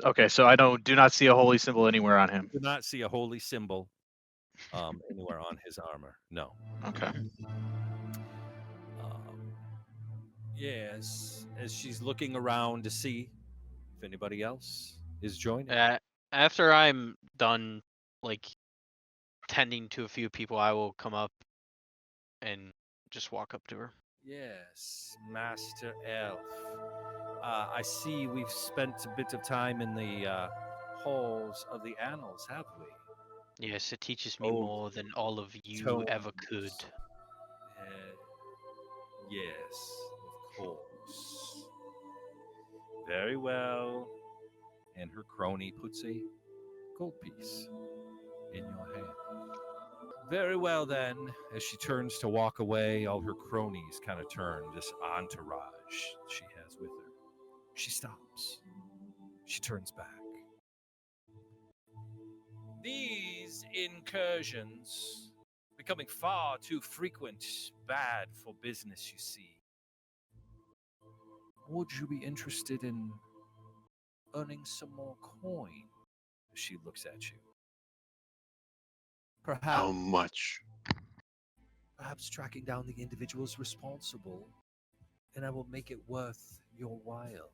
Okay, so I do not see a holy symbol anywhere on him. Do not see a holy symbol anywhere on his armor. No. Okay. Yes, as she's looking around to see if anybody else is joining. After I'm done, like, tending to a few people, I will come up and just walk up to her. Yes, Master Elf. I see we've spent a bit of time in the halls of the annals, have we? Yes, it teaches me Oh, more than all of you ever could. tones. Yes, of course. Very well. And her crony puts a gold piece in your hand. Very well, then. As she turns to walk away, all her cronies kind of turn, this entourage she has with her. She stops. She turns back. These incursions becoming far too frequent, bad for business, you see. Would you be interested in earning some more coin? She looks at you. How Perhaps, much? perhaps tracking down the individuals responsible, and I will make it worth your while.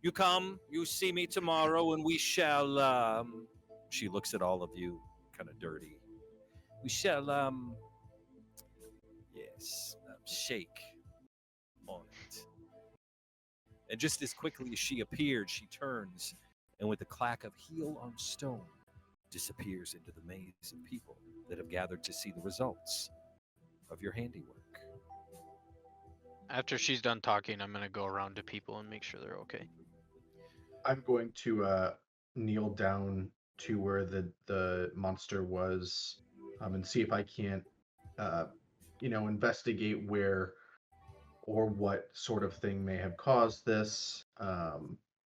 You come, you see me tomorrow, and we shall, she looks at all of you, kind of dirty. We shall, yes, shake on it. And just as quickly as she appeared, she turns, and with a clack of heel on stone, disappears into the maze of people that have gathered to see the results of your handiwork. After she's done talking, I'm gonna go around to people and make sure they're okay. I'm going to kneel down to where the monster was, and see if I can't, investigate where or what sort of thing may have caused this.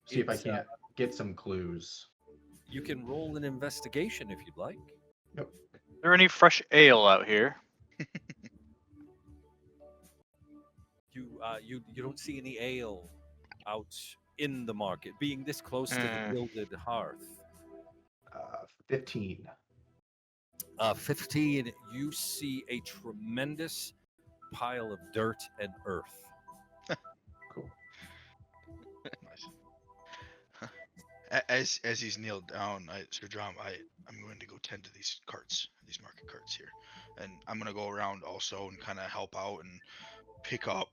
See if I It's, can't get some clues. You can roll an investigation if you'd like. Is there any fresh ale out here? You don't see any ale out in the market, being this close to the gilded hearth. 15. 15, you see a tremendous pile of dirt and earth. Cool. Nice. As he's kneeled down, Sir John, I'm going to go tend to these carts, these market carts here, and I'm gonna go around also and kind of help out and pick up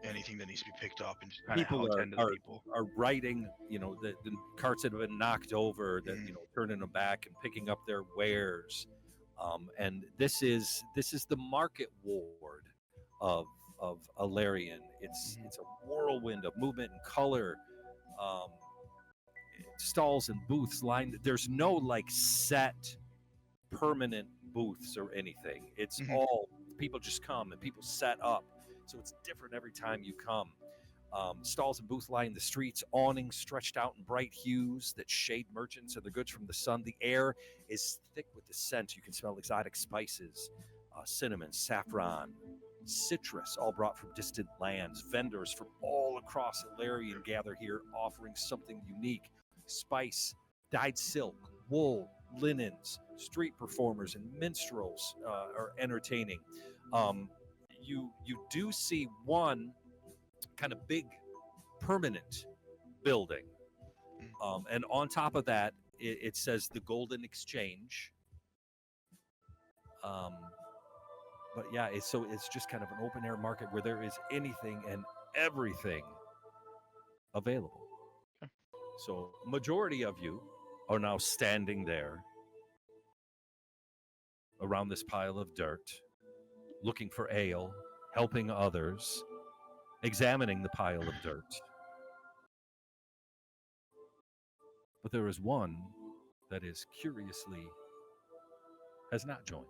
anything that needs to be picked up and just kind of People tend to the people. are riding, the carts that have been knocked over, that turning them back and picking up their wares. And this is the market ward of Elarion. It's a whirlwind of movement and color. Stalls and booths lined. There's no like set permanent booths or anything. It's all people just come and people set up. So it's different every time you come. Stalls and booths line the streets, awnings stretched out in bright hues that shade merchants and their goods from the sun. The air is thick with the scent. You can smell exotic spices, cinnamon, saffron, citrus, all brought from distant lands. Vendors from all across Elarion gather here, offering something unique. Spice, dyed silk, wool, linens, street performers, and minstrels are entertaining. You do see one kind of big permanent building, and on top of that it says the Golden Exchange. But yeah, it's just kind of an open air market where there is anything and everything available. So majority of you are now standing there around this pile of dirt, looking for ale, helping others, examining the pile of dirt. But there is one that is curiously has not joined.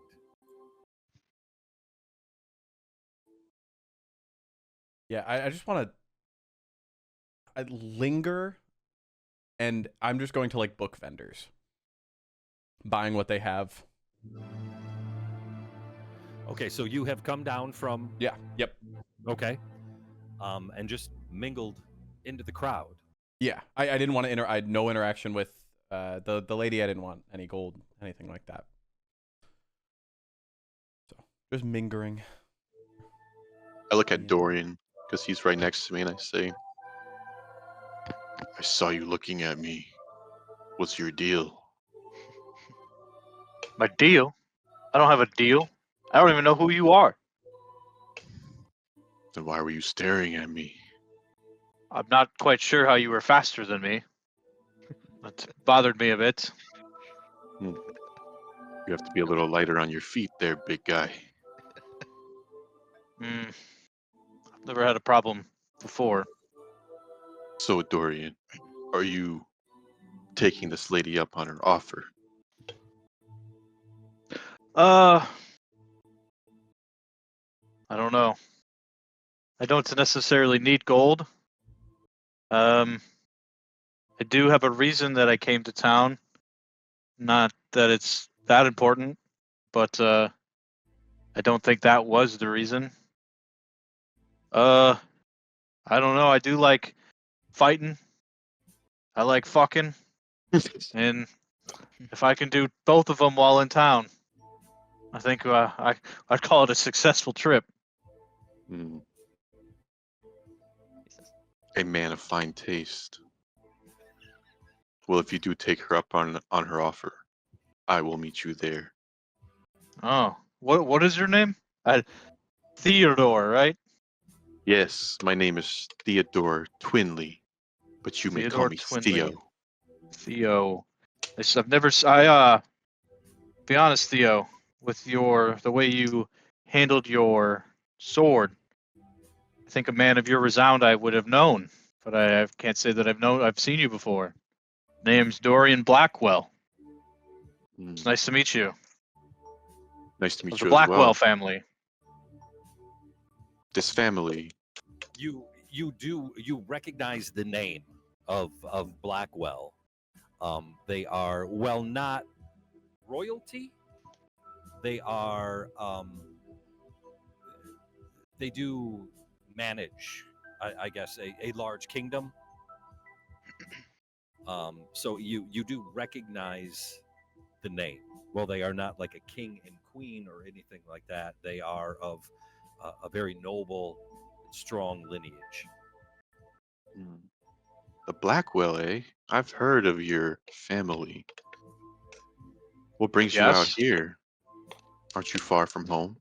Yeah, I just want to linger, and I'm just going to like book vendors, buying what they have. Okay, so you have come down from Yeah, yep. okay, and just mingled into the crowd. Yeah, I didn't want to I had no interaction with the lady. I didn't want any gold, anything like that. So just mingering. I look at Dorian because he's right next to me, and I say, "I saw you looking at me. What's your deal?" My deal? I don't have a deal. I don't even know who you are. Then why were you staring at me? I'm not quite sure how you were faster than me. That bothered me a bit. You have to be a little lighter on your feet there, big guy. I've never had a problem before. So, Dorian, are you taking this lady up on her offer? I don't know. I don't necessarily need gold. I do have a reason that I came to town. Not that it's that important, but I don't think that was the reason. I don't know. I do like fighting. I like fucking, and if I can do both of them while in town, I think I'd call it a successful trip. Hmm. A man of fine taste. Well, if you do take her up on her offer, I will meet you there. Oh, what is your name? Theodore, right? Yes, my name is Theodore Twinley, but you may call Theodore me Twinley. Theo. Theo. I've never. Be honest, Theo, with the way you handled your sword, I think a man of your resound I would have known, but I can't say that I've seen you before. Name's Dorian Blackwell. Hmm. It's nice to meet you. Nice to Of meet the you as Blackwell well. family. This family. You recognize the name of Blackwell. They are, well, not royalty. They are they do manage, I guess, a large kingdom. So you do recognize the name. Well, they are not like a king and queen or anything like that. They are of a very noble, strong lineage. Hmm. The Blackwell, eh? I've heard of your family. What brings you out Yes. here? Aren't you far from home?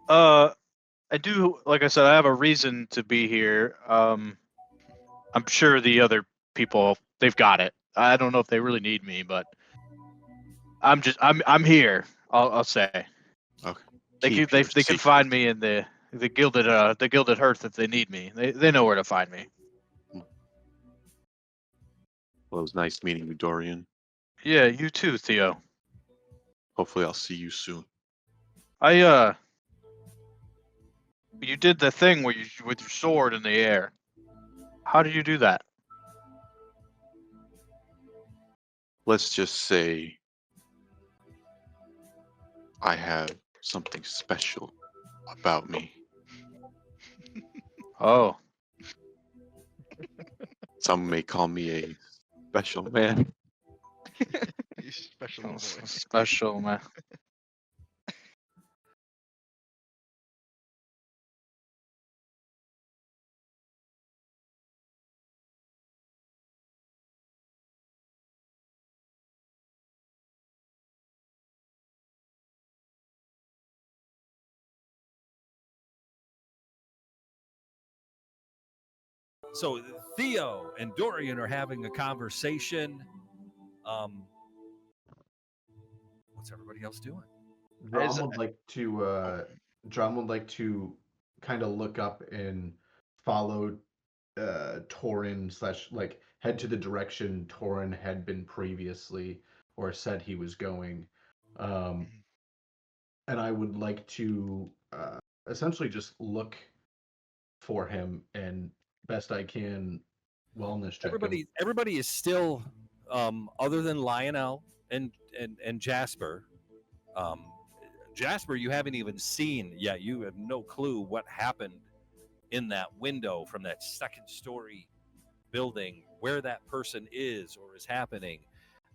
I do. Like I said, I have a reason to be here. I'm sure the other people they've got it. I don't know if they really need me, but I'm here. I'll say Okay. they can Keep your they can secret. find me in the gilded hearth if they need me. They know where to find me. Well, it was nice meeting you, Dorian. Yeah, you too, Theo. Hopefully, I'll see you soon. You did the thing where you with your sword in the air. How did you do that? Let's just say I have something special about me. Oh, Some may call me a special man. You special little boy. special man. So Theo and Dorian are having a conversation. What's everybody else doing? Drum As- would like to kind of look up and follow Torin slash like head to the direction Torin had been previously or said he was going. And I would like to essentially just look for him and best I can wellness check him. Everybody is still, other than Lionel and Jasper. Um, Jasper, you haven't even seen yet. You have no clue what happened in that window from that second story building, where that person is or is happening.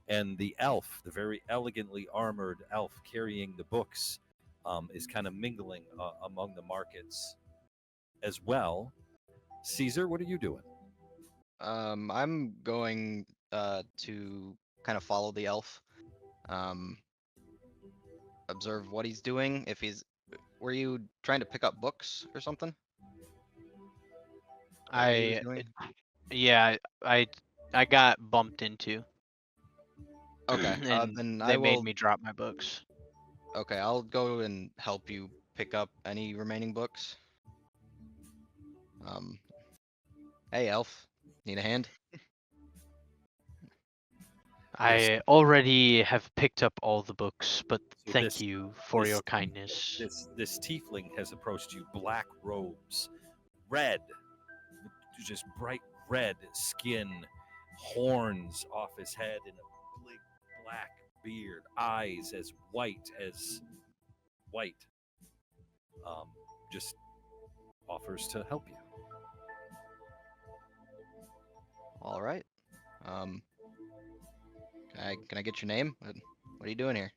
And the elf, the very elegantly armored elf carrying the books, is kind of mingling among the markets as well. Caesar, what are you doing? I'm going to kind of follow the elf. Um, observe what he's doing. If he's, were you trying to pick up books or something? Is that what he was doing? Yeah, I got bumped into. Okay, And then they I made will. me drop my books. Okay, I'll go and help you pick up any remaining books. Um, hey elf, need a hand? I already have picked up all the books, but So thank this- you for your this- kindness. This tiefling has approached you, black robes, red, just bright red skin, horns off his head, and a big black beard, eyes as white as white. Just offers to help you. All right. Can I get your name? What are you doing here?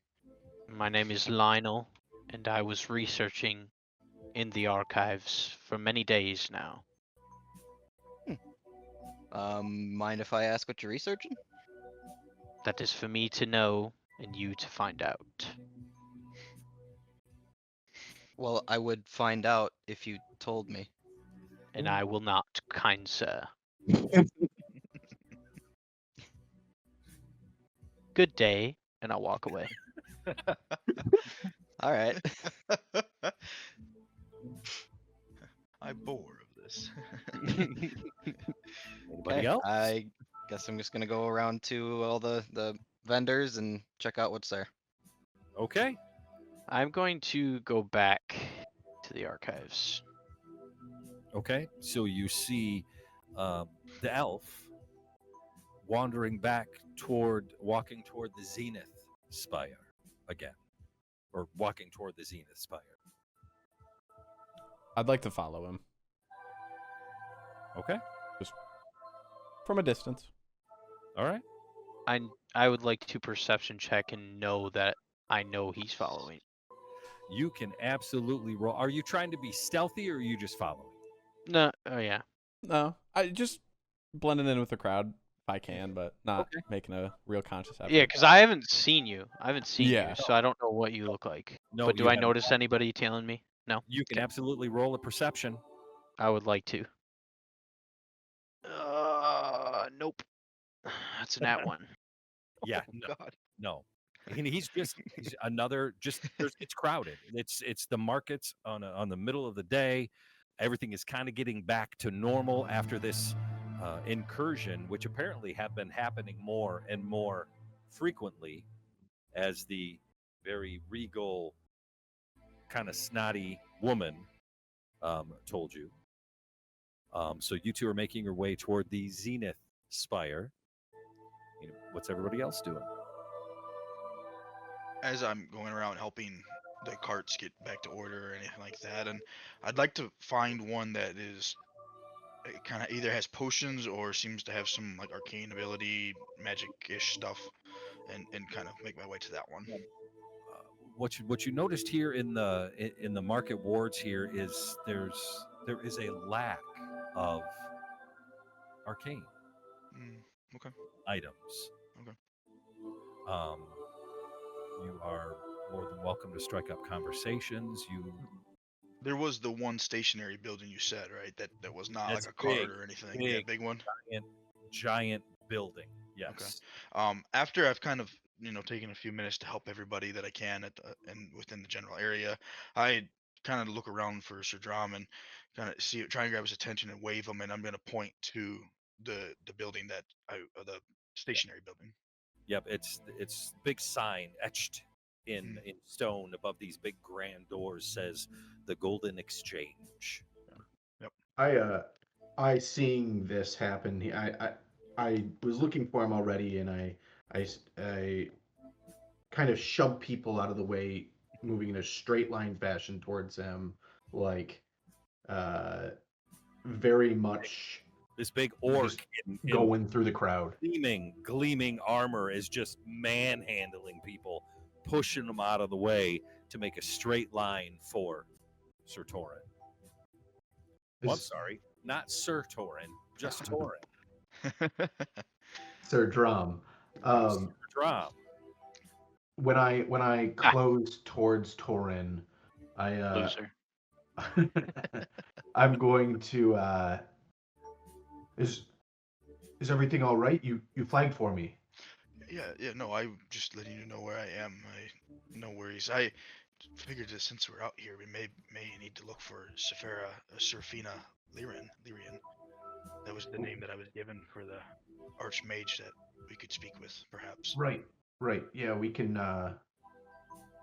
My name is Lionel, and I was researching in the archives for many days now. Mind if I ask what you're researching? That is for me to know and you to find out. Well, I would find out if you told me. And I will not, kind sir. Good day, and I'll walk away. All right. I'm bored of this. Anybody Okay, else? I guess I'm just gonna go around to all the vendors and check out what's there. Okay. I'm going to go back to the archives. Okay. So you see the elf walking toward the Zenith Spire again, or walking toward the Zenith Spire. I'd like to follow him Okay. from a distance. All right. I would like to perception check and know that I know he's following. You can absolutely roll. Are you trying to be stealthy, or are you just following? No, oh yeah. No, I just blending in with the crowd if I can, but not Okay. making a real conscious effort. Yeah, because I haven't seen you. I haven't seen Yeah. you, so I don't know what you look like. No. But do you I haven't. notice anybody tailing me? No. You can Okay. absolutely roll a perception. I would like to. Nope. That's an at one. Yeah. Oh, No. God. No. And he's another. It's crowded. It's the markets on the middle of the day. Everything is kind of getting back to normal after this incursion, which apparently have been happening more and more frequently, as the very regal, kind of snotty woman told you. So you two are making your way toward the Zenith Spire. What's everybody else doing? As I'm going around helping the carts get back to order or anything like that, and I'd like to find one that is kind of either has potions or seems to have some like arcane ability, magic-ish stuff, and kind of make my way to that one. What you noticed here in the market wards here is there is a lack of arcane Okay. items. Okay. You are more than welcome to strike up conversations. There was the one stationary building you said, right? That was not That's like a cart big, or anything. Yeah, big one. giant building. Yes. After I've kind of taken a few minutes to help everybody that I can and within the general area, I kind of look around for Sir Drum and kind of try and grab his attention and wave him, and I'm gonna point to the building the stationary building. Yep. It's big sign etched in stone above these big grand doors says the Golden Exchange. I seeing this happen. I was looking for him already, and I kind of shove people out of the way, moving in a straight line fashion towards him, like very much This big orc just in going through the crowd. gleaming armor is just manhandling people, pushing them out of the way to make a straight line for Sir Torin. Oh, I'm sorry, not Sir Torin, just Torin. Sir Drum. Sir Drum. When I close towards Torin, Loser. I'm going to is everything all right? You flagged for me. Yeah, no, I'm just letting you know where I am. No worries. I figured that since we're out here, we may need to look for Serafina Lyrian. That was the name that I was given for the archmage that we could speak with, perhaps. Right. Yeah, we can.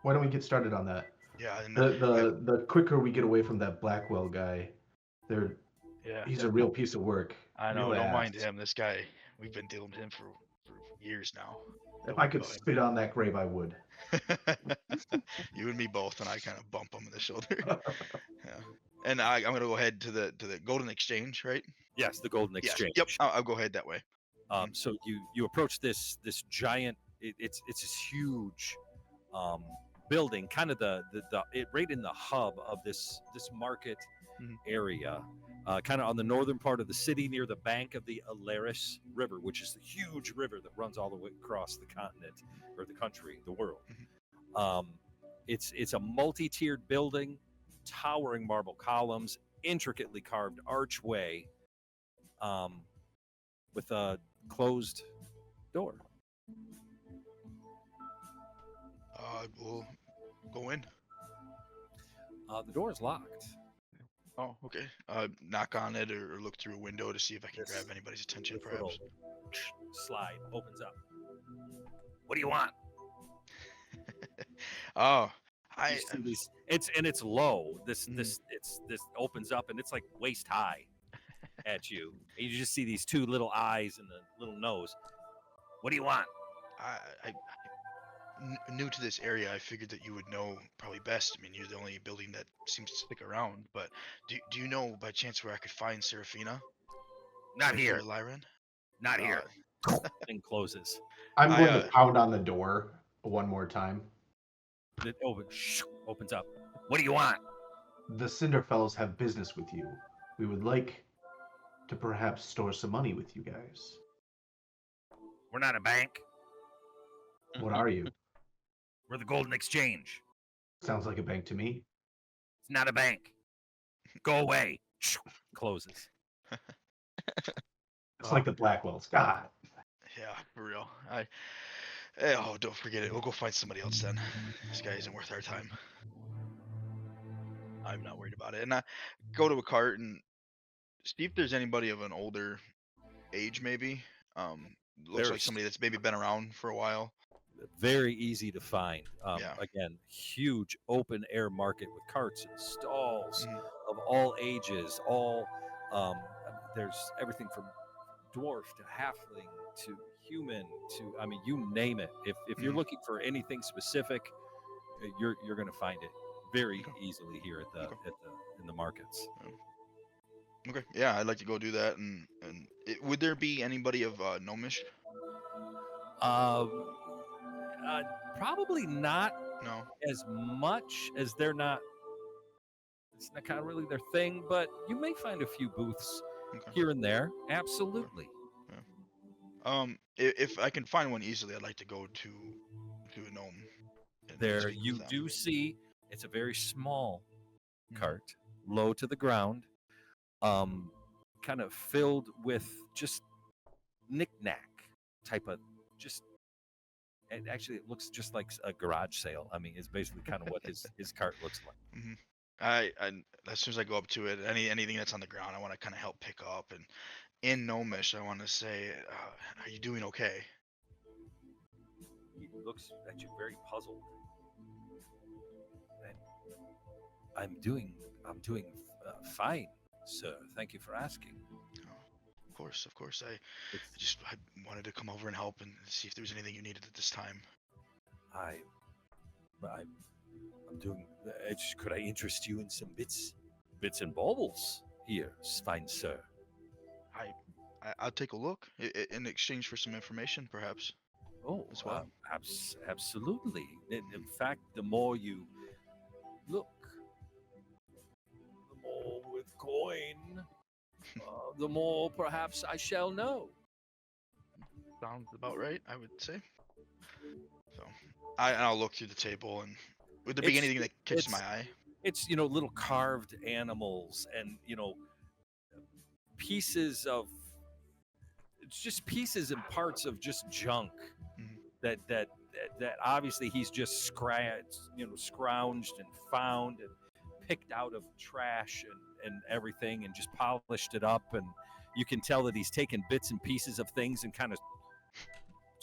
Why don't we get started on that? Yeah, and The quicker we get away from that Blackwell guy, there, yeah, he's a real piece of work. I know. Real Don't mind ass. him. This guy, we've been dealing with him for years now. If Don't I worry could about him. spit on that grave, I would. You and me both, and I kind of bump him in the shoulder. Yeah. And I'm gonna go ahead to the Golden Exchange, right? Yes, the Golden Yes. Exchange. Yep. I'll go ahead that way. So you approach this giant. It's this huge building, kind of right in the hub of this market area, kind of on the northern part of the city, near the bank of the Elarion River, which is the huge river that runs all the way across the continent, or the country, the world. It's a multi-tiered building, towering marble columns, intricately carved archway, with a closed door. We'll go in. The door is locked. Oh, okay. Knock on it or look through a window to see if I can Yes. grab anybody's attention, This little perhaps. slide opens up. What do you want? Oh, You see these, it's low. This opens up and it's like waist high at you. And you just see these two little eyes and the little nose. What do you want? New to this area, I figured that you would know probably best. I mean, you're the only building that seems to stick around. But do you know by chance where I could find Seraphina? Not here. Elarion? Not here. Thing closes. I'm going to pound on the door one more time. It opens up. What do you want? The Cinder Fellows have business with you. We would like to perhaps store some money with you guys. We're not a bank. What are you? We're the Golden Exchange. Sounds like a bank to me. It's not a bank. Go away. Closes. It's like the Blackwells. God. Yeah, for real. Don't forget it. We'll go find somebody else then. This guy isn't worth our time. I'm not worried about it. And I go to a cart and see if there's anybody of an older age, maybe. Looks like somebody that's maybe been around for a while. Very easy to find. Yeah. Again, huge open air market with carts and stalls of all ages. There's everything from dwarf to halfling to human to, I mean, you name it. If you're looking for anything specific, you're going to find it very easily here in the markets. Okay. Yeah, I'd like to go do that. And would there be anybody of gnomish? Probably not. No. As much as they're not. It's not kind of really their thing, but you may find a few booths here and there. Absolutely. Yeah. If I can find one easily, I'd like to go to a gnome. There you do see it's a very small cart, low to the ground, kind of filled with just knick-knack type of just. And actually, it looks just like a garage sale. I mean, it's basically kind of what his cart looks like. I as soon as I go up to it, anything that's on the ground, I want to kind of help pick up. And in gnomish, I want to say, "Are you doing okay?" He looks at you very puzzled. And I'm doing fine, sir. Thank you for asking. Of course. I wanted to come over and help and see if there was anything you needed at this time. I'm doing. Could I interest you in some bits and baubles here, fine sir? I'll take a look in exchange for some information, perhaps. Oh, as well. Absolutely. In fact, the more you look, the more with coin, the more perhaps I shall know. Sounds about right, I would say. So I'll look through the table, and would there be anything that catches my eye? It's little carved animals and pieces of. It's just pieces and parts of just junk that obviously he's just scrounged and found and picked out of trash and everything and just polished it up, and you can tell that he's taken bits and pieces of things and kind of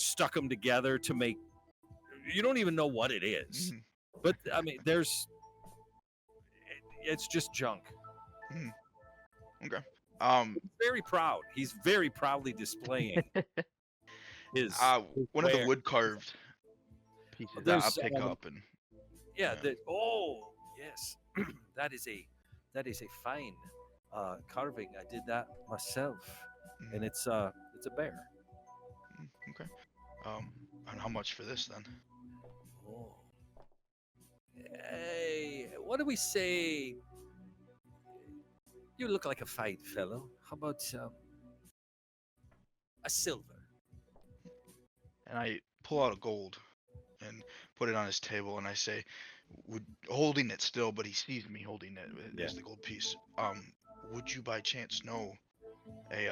stuck them together to make. You don't even know what it is, but I mean, it's just junk. Okay. He's very proud. He's very proudly displaying his one of the ware. wood carved pieces that There's, I'll pick up and yeah. Yes, that is a fine carving. I did that myself, and it's a bear. Okay. And how much for this then? Oh. Hey, what do we say? You look like a fine fellow. How about a silver? And I pull out a gold and put it on his table, and I say, holding it still, but he sees me holding it as the gold piece. Would you by chance know a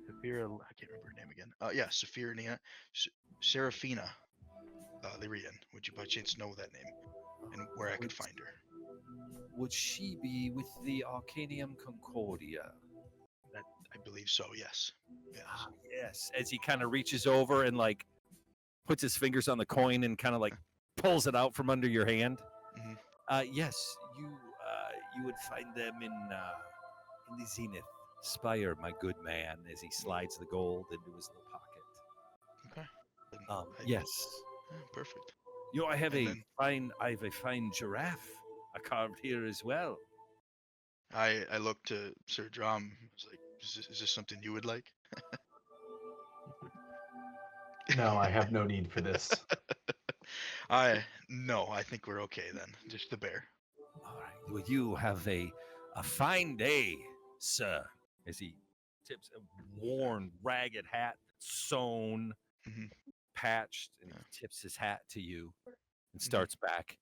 Saphira? I can't remember her name again. Yeah, Saphira, Seraphina, Lyrian. Would you by chance know that name and where I could find her? Would she be with the Arcanium Concordia? I believe so. Yes. Yes. Yes. As he kind of reaches over and like puts his fingers on the coin and kind of like pulls it out from under your hand. Yes, you would find them in the Zenith Spire, my good man. As he slides the gold into his little pocket. Okay. Yes. Perfect. You know, I have a fine giraffe carved here as well. I looked to Sir Drum. I was like, is this something you would like? No, I have no need for this. No, I think we're okay then. Just the bear. All right. Well, you have a fine day, sir. As he tips a worn, ragged hat, sewn, patched, and he tips his hat to you and starts back.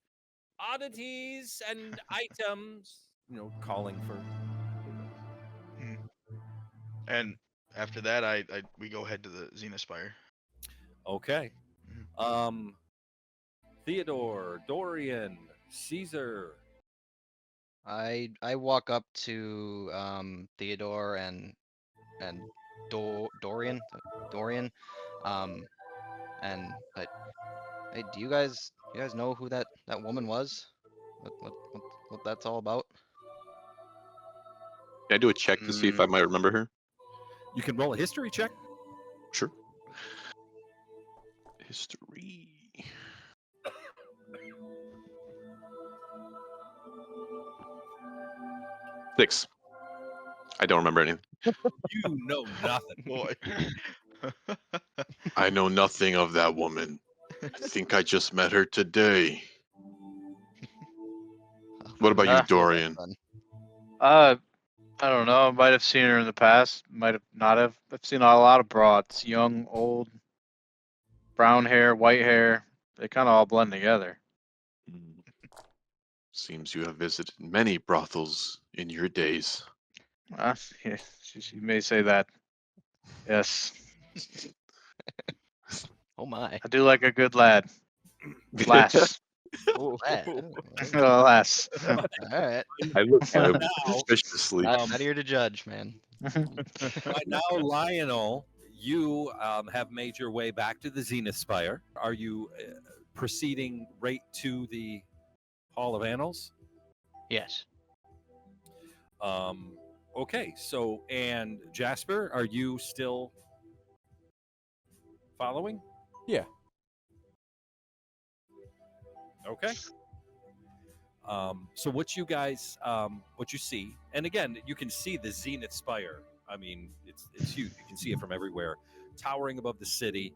Oddities and items, calling for. And after that, we go head to the Zenith Spire. Okay. Theodore, Dorian, Caesar. I walk up to Theodore and Dorian, and hey, do you guys know who that woman was? What that's all about? Can I do a check to see if I might remember her? You can roll a history check. Sure. History. Six. I don't remember anything. You know nothing. Boy. I know nothing of that woman. I think I just met her today. What about you, Dorian? I don't know. I might have seen her in the past. Might have not have. I've seen a lot of broads, young, old, brown hair, white hair. They kind of all blend together. Seems you have visited many brothels in your days. Yeah, she may say that. Yes. Oh my. I do like a good lad. Lass. Lass. All right. I look at him suspiciously. Not here to judge, man. Right now, Lionel, you have made your way back to the Zenith Spire. Are you proceeding right to the Hall of Annals? Yes. Okay, so, and Jasper, are you still following? Yeah. Okay. So what you guys, what you see, and again, you can see the Zenith Spire. I mean, it's huge. You can see it from everywhere, towering above the city.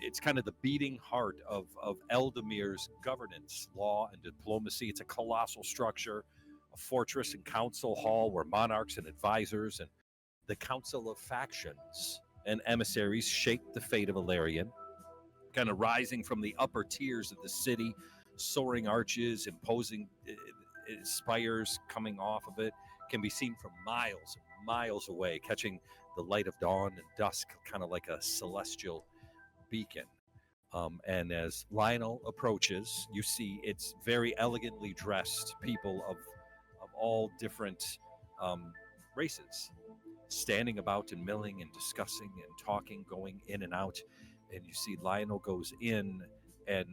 It's kind of the beating heart of Eldemir's governance, law, and diplomacy. It's a colossal structure, a fortress and council hall where monarchs and advisors and the council of factions and emissaries shape the fate of Elarion, kind of rising from the upper tiers of the city, soaring arches, imposing spires coming off of it, can be seen from miles and miles away, catching the light of dawn and dusk, kind of like a celestial beacon. And as Lionel approaches, you see it's very elegantly dressed people of all different races. standing about and milling and discussing and talking, going in and out. And you see Lionel goes in and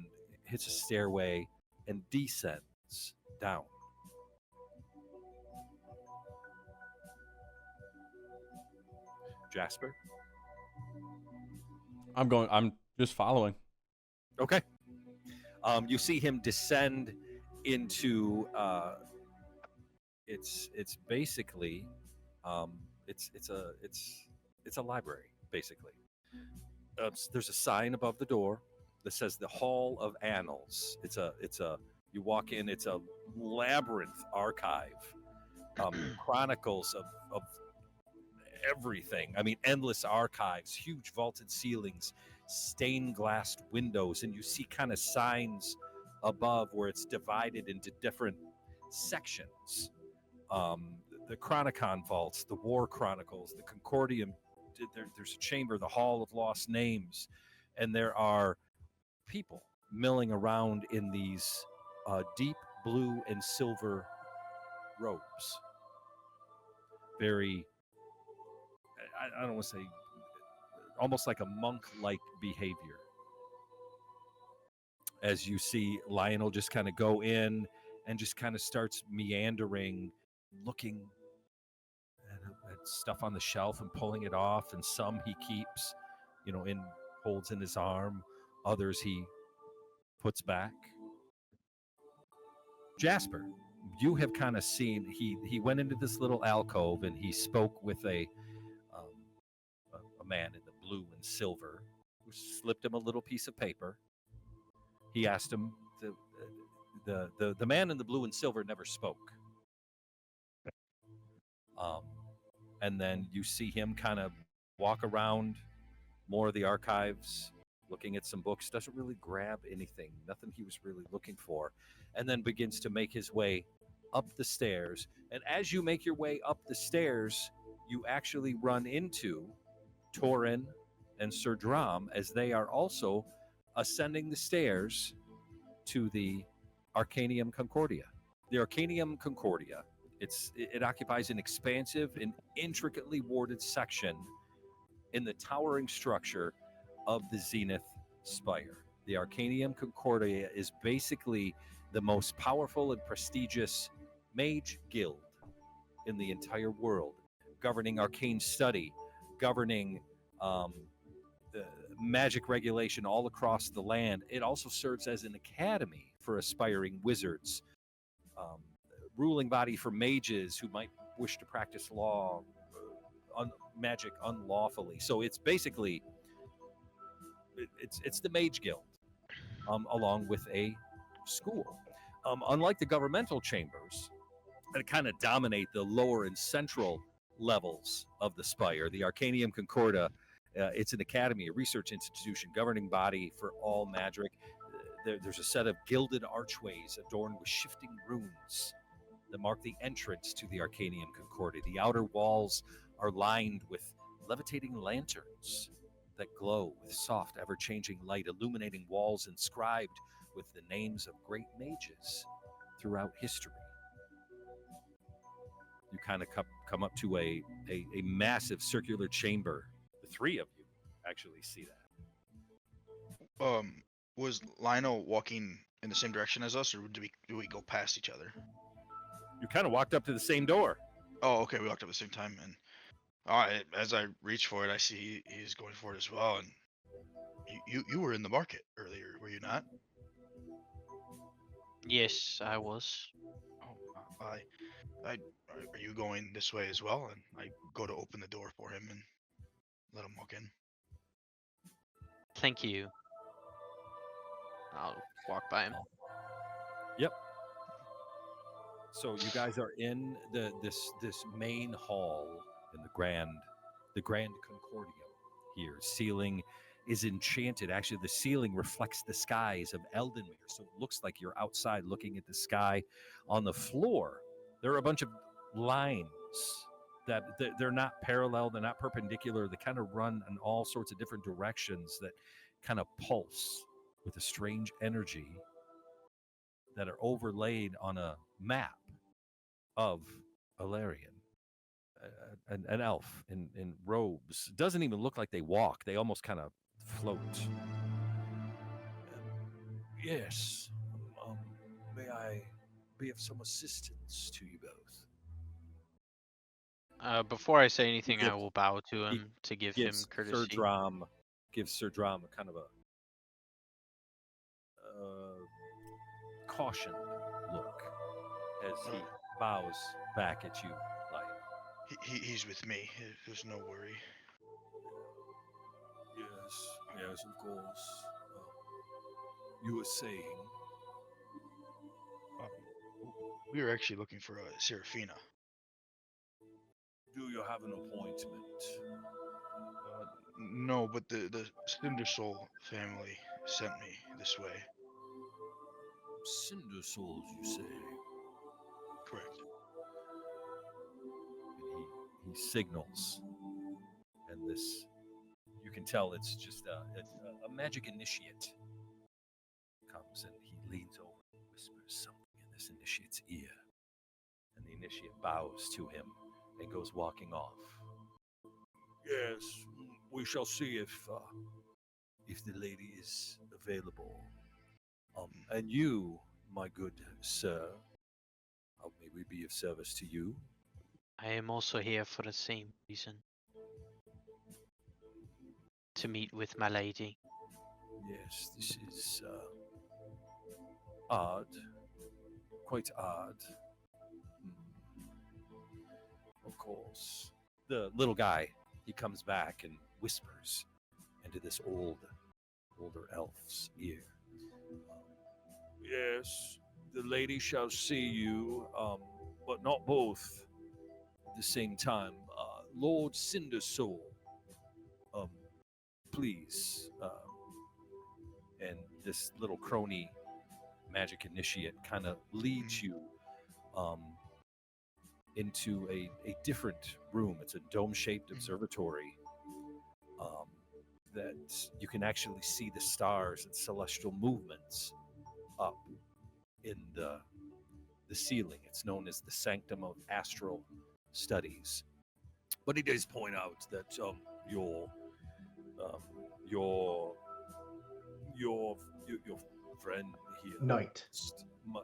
hits a stairway and descends down. Jasper? I'm just following. Okay. You see him descend into it's basically it's a library basically. There's a sign above the door that says the Hall of Annals. It's a you walk in. It's a labyrinth archive, chronicles of everything. I mean, endless archives, huge vaulted ceilings, stained glass windows, and you see kind of signs above where it's divided into different sections. The Chronicon vaults, the War Chronicles, the Concordium. There's a chamber, the Hall of Lost Names, and there are people milling around in these deep blue and silver robes. Very, I don't want to say, almost like a monk-like behavior. As you see Lionel just kind of go in and just kind of starts meandering, looking at stuff on the shelf and pulling it off, and some he keeps, holds in his arm, others he puts back. Jasper, you have kind of seen he went into this little alcove and he spoke with a man in the blue and silver who slipped him a little piece of paper. He asked him, the man in the blue and silver never spoke. And then you see him kind of walk around more of the archives, looking at some books, doesn't really grab anything, nothing he was really looking for, and then begins to make his way up the stairs. And as you make your way up the stairs, you actually run into Torin and Sir Drum as they are also ascending the stairs to the Arcanium Concordia. The Arcanium Concordia, it occupies an expansive and intricately warded section in the towering structure of the Zenith Spire. The Arcanium Concordia is basically the most powerful and prestigious mage guild in the entire world, governing arcane study, governing magic regulation all across the land. It also serves as an academy for aspiring wizards, ruling body for mages who might wish to practice law, magic unlawfully. So it's basically it's the mage guild, along with a school. Unlike the governmental chambers that kind of dominate the lower and central levels of the spire, the Arcanium Concordia, it's an academy, a research institution, governing body for all magic. There's a set of gilded archways adorned with shifting runes that mark the entrance to the Arcanium Concordia. The outer walls are lined with levitating lanterns that glow with soft, ever-changing light, illuminating walls inscribed with the names of great mages throughout history. You kind of come up to a massive circular chamber. The three of you actually see that. Was Lionel walking in the same direction as us, or do we go past each other? You kind of walked up to the same door. Oh, okay, we walked up at the same time, and all right, as I reach for it, I see he's going for it as well. And you were in the market earlier, were you not? Yes, I was. Oh, are you going this way as well? And I go to open the door for him and let him walk in. Thank you. I'll walk by him. Yep. So you guys are in this main hall in the Grand Concordium here. Ceiling is enchanted. Actually, the ceiling reflects the skies of Eldenmere, so it looks like you're outside looking at the sky. On the floor, there are a bunch of lines that they're not parallel, they're not perpendicular. They kind of run in all sorts of different directions that kind of pulse with a strange energy that are overlaid on a map of Elarion. an elf in robes. Doesn't even look like they walk. They almost kind of float. Yes. Um, may I be of some assistance to you both? Before I say anything, I gives- will bow to He him to give him gives Sir courtesy. Drum a kind of a cautioned look as he bows back at you, like, He's with me. There's no worry. yes, of course. You were saying, We were actually looking for Serafina. do you have an appointment? No, but the Cinder Soul family sent me this way. Cinder souls, you say? Correct. And he signals, and this, you can tell it's just a magic initiate comes, and he leans over and whispers something in this initiate's ear, and the initiate bows to him and goes walking off. Yes, we shall see if the lady is available. And you, my good sir, how may we be of service to you? I am also here for the same reason. To meet with my lady. Yes, this is odd. Quite odd. Of course. The little guy, he comes back and whispers into this older elf's ear. Yes, the lady shall see you, but not both at the same time. Lord Cindersoul, please. And this little crony magic initiate kind of leads you into a different room. It's a dome-shaped observatory that you can actually see the stars and celestial movements up in the ceiling. It's known as the Sanctum of Astral Studies. But he does point out that your friend here, Knight. Yes, Knight.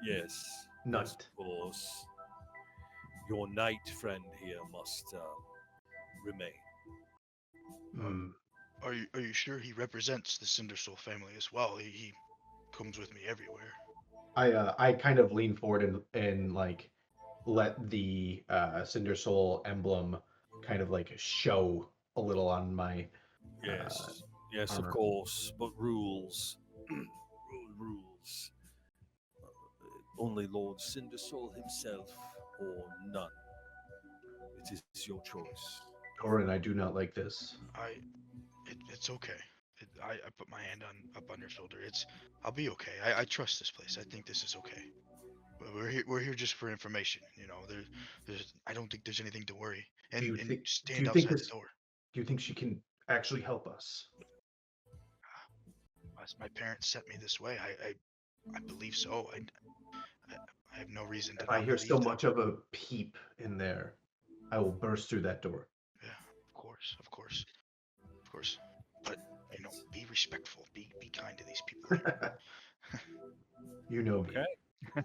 yes, of course. Your knight friend here must remain. Are you sure he represents the Cinder Soul family as well? He comes with me everywhere. I kind of lean forward and like let the Cinder Soul emblem kind of like show a little on my Yes, of armor. course, but rules. Rules. Only Lord Cindersoul himself or none. It is your choice. Torin, I do not like this. It's okay. I put my hand up on your shoulder. I'll be okay. I trust this place. I think this is okay. We're here just for information. You know, there's I don't think there's anything to worry. And stand outside the door. Do you think she can actually help us? As my parents sent me this way, I believe so. I have no reason to If not I hear believe so them. much of a peep in there, I will burst through that door. Yeah, of course. But you know, be respectful. Be kind to these people here. You know Okay. me.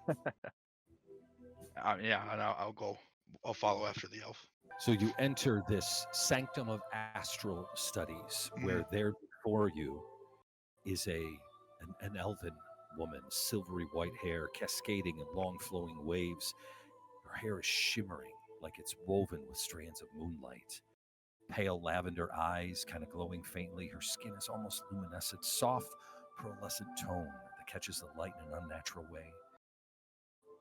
Yeah, and I'll go. I'll follow after the elf. So you enter this Sanctum of Astral Studies, where there before you is an elven woman, silvery white hair cascading in long flowing waves. Her hair is shimmering like it's woven with strands of moonlight. Pale lavender eyes, kind of glowing faintly. Her skin is almost luminescent, soft, pearlescent tone that catches the light in an unnatural way.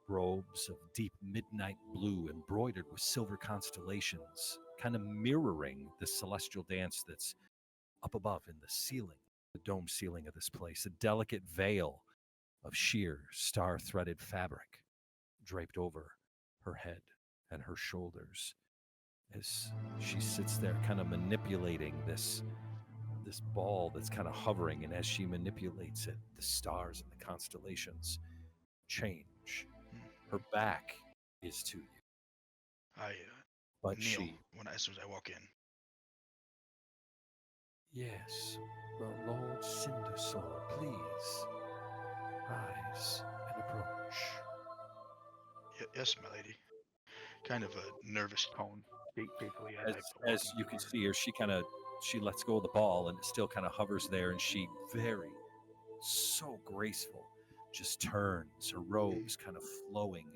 Robes of deep midnight blue embroidered with silver constellations, kind of mirroring the celestial dance that's up above in the ceiling, the dome ceiling of this place. A delicate veil of sheer star-threaded fabric draped over her head and her shoulders as she sits there kind of manipulating this ball that's kind of hovering, and as she manipulates it, the stars and the constellations change. Her back is to you. I But kneel she, as soon as I walk in. yes, the Lord Cindersword, please rise and approach. Yes, my lady. Kind of a nervous tone, faithfully as I As walk as into you can here. see her, she lets go of the ball and it still kind of hovers there, and she so graceful, just turns, her robes kind of flowing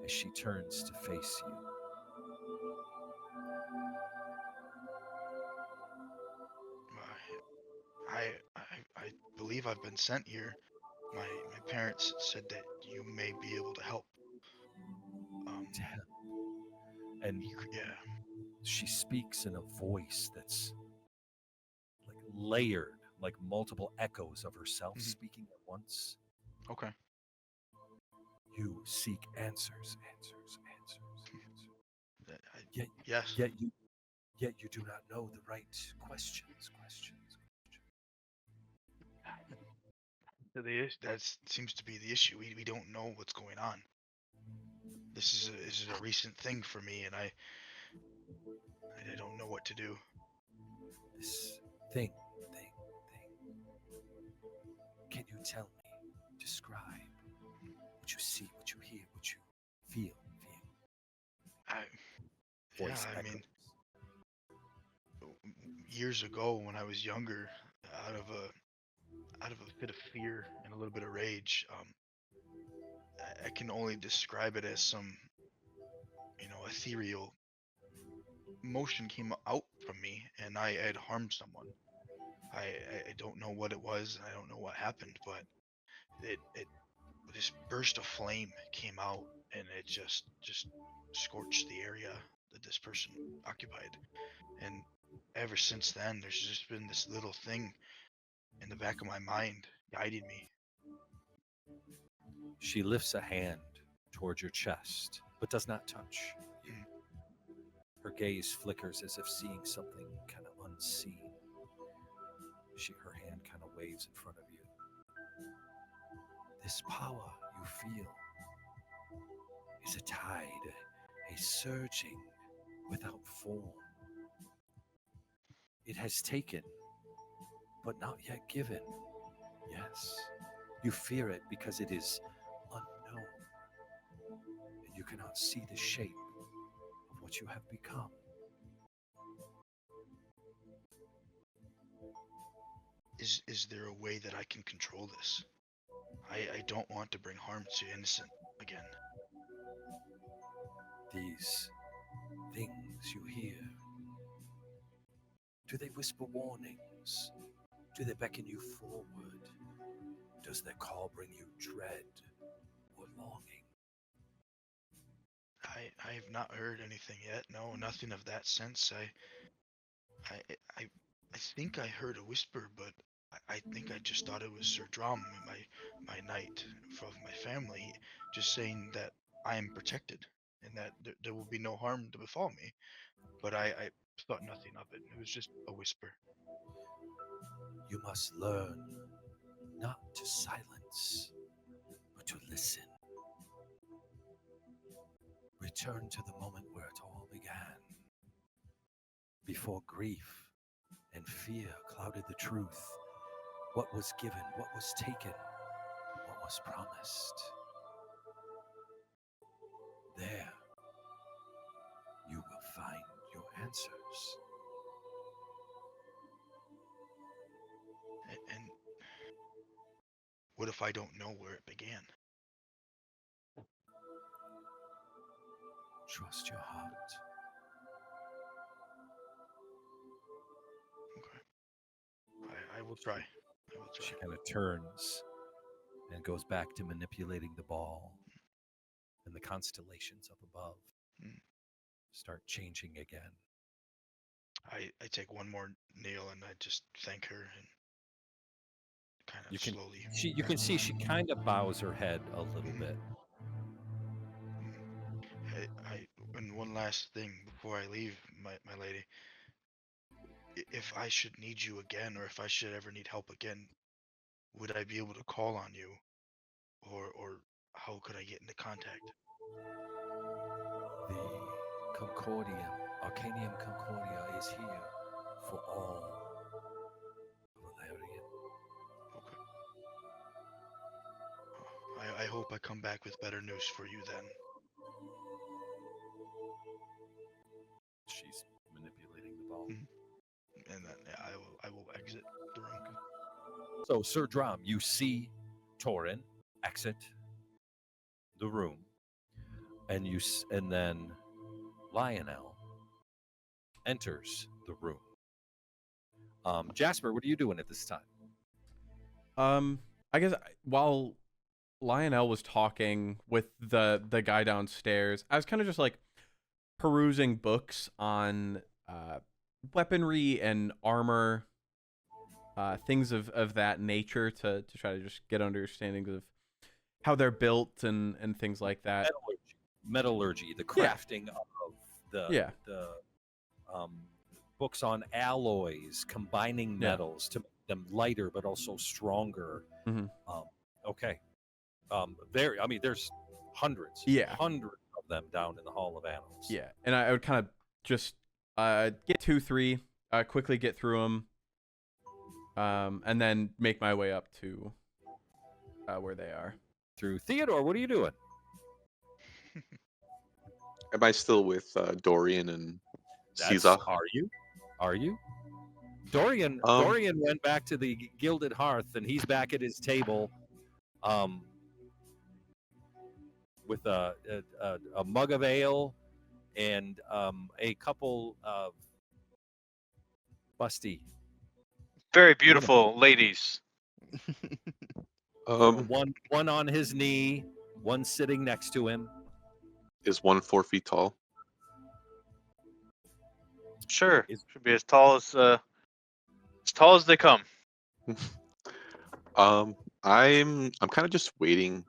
as she turns to face you. I believe I've been sent here. My parents said that you may be able to help. And Yeah. she speaks in a voice that's like layered, like multiple echoes of herself Mhm. speaking at once. Okay. You seek answers, answers, answers, answers. Yet, Yes. yet you do not know the right questions. That seems to be the issue. We don't know what's going on. This is a recent thing for me, and I don't know what to do. This thing. Can you tell me, describe what you see, what you hear, what you feel? Voice I echoes. mean, years ago when I was younger, out of a bit of fear and a little bit of rage, I can only describe it as some, ethereal motion came out from me, and I had harmed someone. I don't know what it was, and I don't know what happened, but it this burst of flame came out, and it just scorched the area that this person occupied. And ever since then, there's just been this little thing in the back of my mind guiding me. She lifts a hand towards your chest, but does not touch you. Mm. Her gaze flickers as if seeing something kind of unseen. Her hand kind of waves in front of you. This power you feel is a tide, a surging without form. It has taken, but not yet given. Yes, you fear it because it is unknown, and you cannot see the shape of what you have become. Is there a way that I can control this? I don't want to bring harm to innocent again. These things you hear, do they whisper warnings? Do they beckon you forward? Does their call bring you dread or longing? I have not heard anything yet. No, nothing of that sense. I I I think I heard a whisper, but I think I just thought it was Sir Drum, my knight from my family, just saying that I am protected and that there will be no harm to befall me. But I thought nothing of it. It was just a whisper. You must learn not to silence, but to listen. Return to the moment where it all began, before grief and fear clouded the truth. What was given, what was taken, what was promised. There, you will find your answers. And what if I don't know where it began? Trust your heart. Okay. I will try. I will try. She kind of turns and goes back to manipulating the ball, and the constellations up above Mm. start changing again. I take one more kneel and I just thank her and kind You of can slowly. you can see she kind of bows her head a little bit. And one last thing before I leave, my lady. If I should need you again, or if I should ever need help again, would I be able to call on you, or how could I get into contact? The Concordia, Arcanium Concordia is here for all of Elarion. I hope I come back with better news for you then. She's manipulating the ball. And then I will exit the room. So, Sir Drum, you see Torin exit the room, and and then Lionel enters the room. Jasper, what are you doing at this time? I guess while Lionel was talking with the guy downstairs, I was kind of just like perusing books on weaponry and armor, things of that nature to try to just get understandings of how they're built and things like that. Metallurgy, the crafting of the books on alloys, combining metals to make them lighter but also stronger. Mm-hmm. Okay. There's hundreds of them down in the Hall of Annals. Yeah, and I would kind of just get 2-3, quickly get through them, and then make my way up to where they are. Through Theodore, what are you doing? Am I still with Dorian and Caesar? Are you? Dorian went back to the gilded hearth, and he's back at his table, with a mug of ale and a couple of busty. Very beautiful ladies. One on his knee, one sitting next to him. Is one 4 feet tall? Sure, should be as tall as they come. I'm kind of just waiting.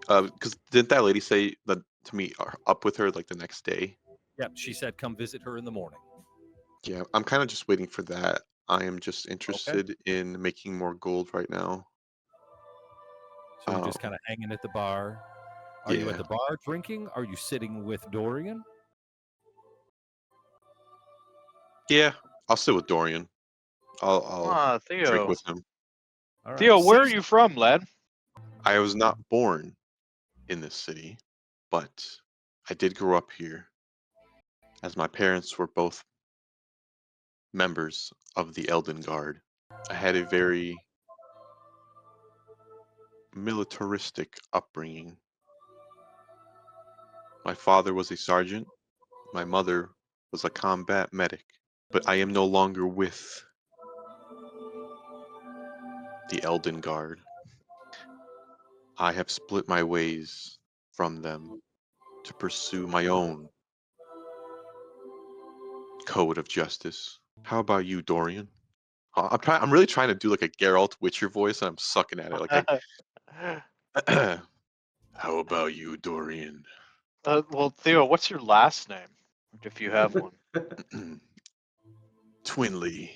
Because didn't that lady say that to meet up with her like the next day? Yep, she said come visit her in the morning. Yeah, I'm kind of just waiting for that. I am just interested in making more gold right now. So you're just kind of hanging at the bar. Are you at the bar drinking? Are you sitting with Dorian? Yeah, I'll sit with Dorian. I'll Theo. drink with him. All right. Theo, where are you from, lad? I was not born in this city, but I did grow up here, as my parents were both members of the Elden Guard. I had a very militaristic upbringing. My father was a sergeant. My mother was a combat medic. But I am no longer with the Elden Guard. I have split my ways from them to pursue my own code of justice. How about you, Dorian? I'm really trying to do like a Geralt Witcher voice, and I'm sucking at it. Like, how about you, Dorian? Well, Theo, what's your last name, if you have one? Twinley.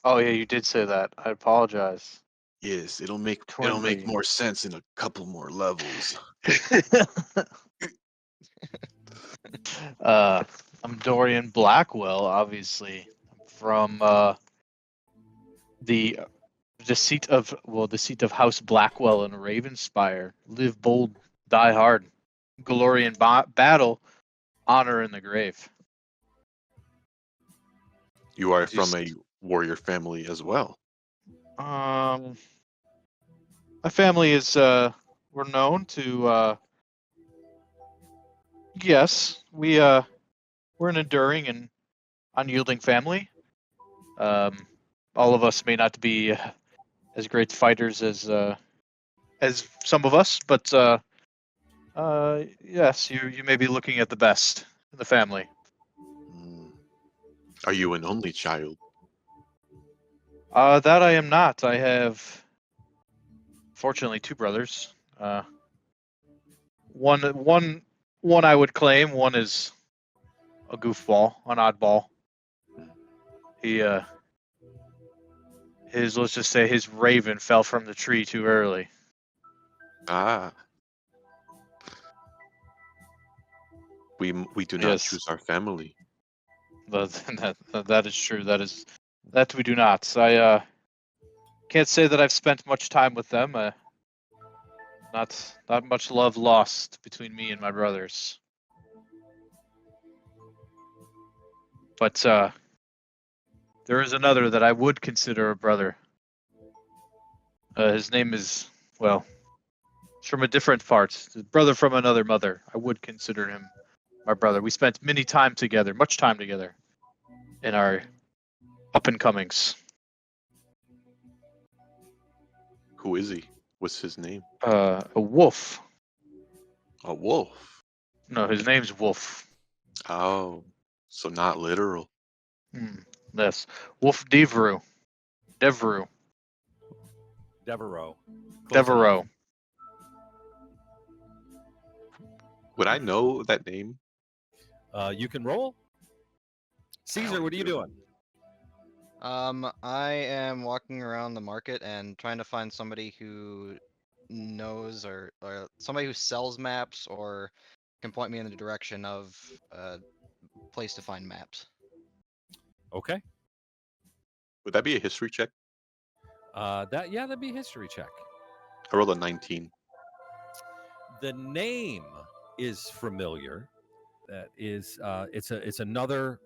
Oh yeah, you did say that. I apologize. Yes, it'll make Twinley. more sense in a couple more levels. I'm Dorian Blackwell, obviously, from the seat of House Blackwell in Ravenspire. Live bold, die hard, Galorian battle, honor in the grave. You are from a warrior family as well. My family is we're known to yes, we're an enduring and unyielding family. All of us may not be as great fighters as some of us, but yes, you may be looking at the best in the family. Are you an only child? That I am not. I have, fortunately, two brothers. One I would claim. One is a goofball, an oddball. Let's just say his raven fell from the tree too early. We do not Yes. choose our family. That is true. That we do not. I can't say that I've spent much time with them. Not much love lost between me and my brothers. But there is another that I would consider a brother. His name is, well, he's from a different part. His brother from another mother. I would consider him my brother. We spent much time together in our up and comings. Who is he? What's his name? A wolf. A wolf. No, his name's Wolf. Oh, so not literal. Yes, Wolf Devereaux. Devereaux. Devereaux. Close Devereaux. enough. Would I know that name? You can roll. Caesar, what are you doing? I am walking around the market and trying to find somebody who knows or somebody who sells maps or can point me in the direction of a place to find maps. Okay. Would that be a history check? That'd be a history check. I rolled a 19. The name is familiar. That is, it's another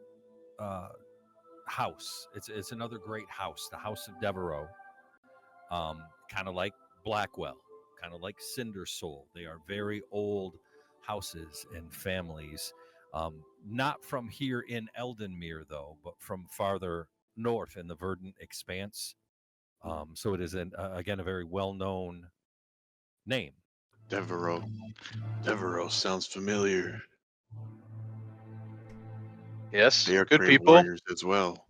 house. It's another great house, the House of Devereaux. Kind of like Blackwell, kind of like Cinder Soul. They are very old houses and families. Not from here in Eldenmere, though, but from farther north in the Verdant Expanse. So it is, again, a very well-known name. Devereaux. Devereaux sounds familiar. Yes, They are good great people. warriors as well.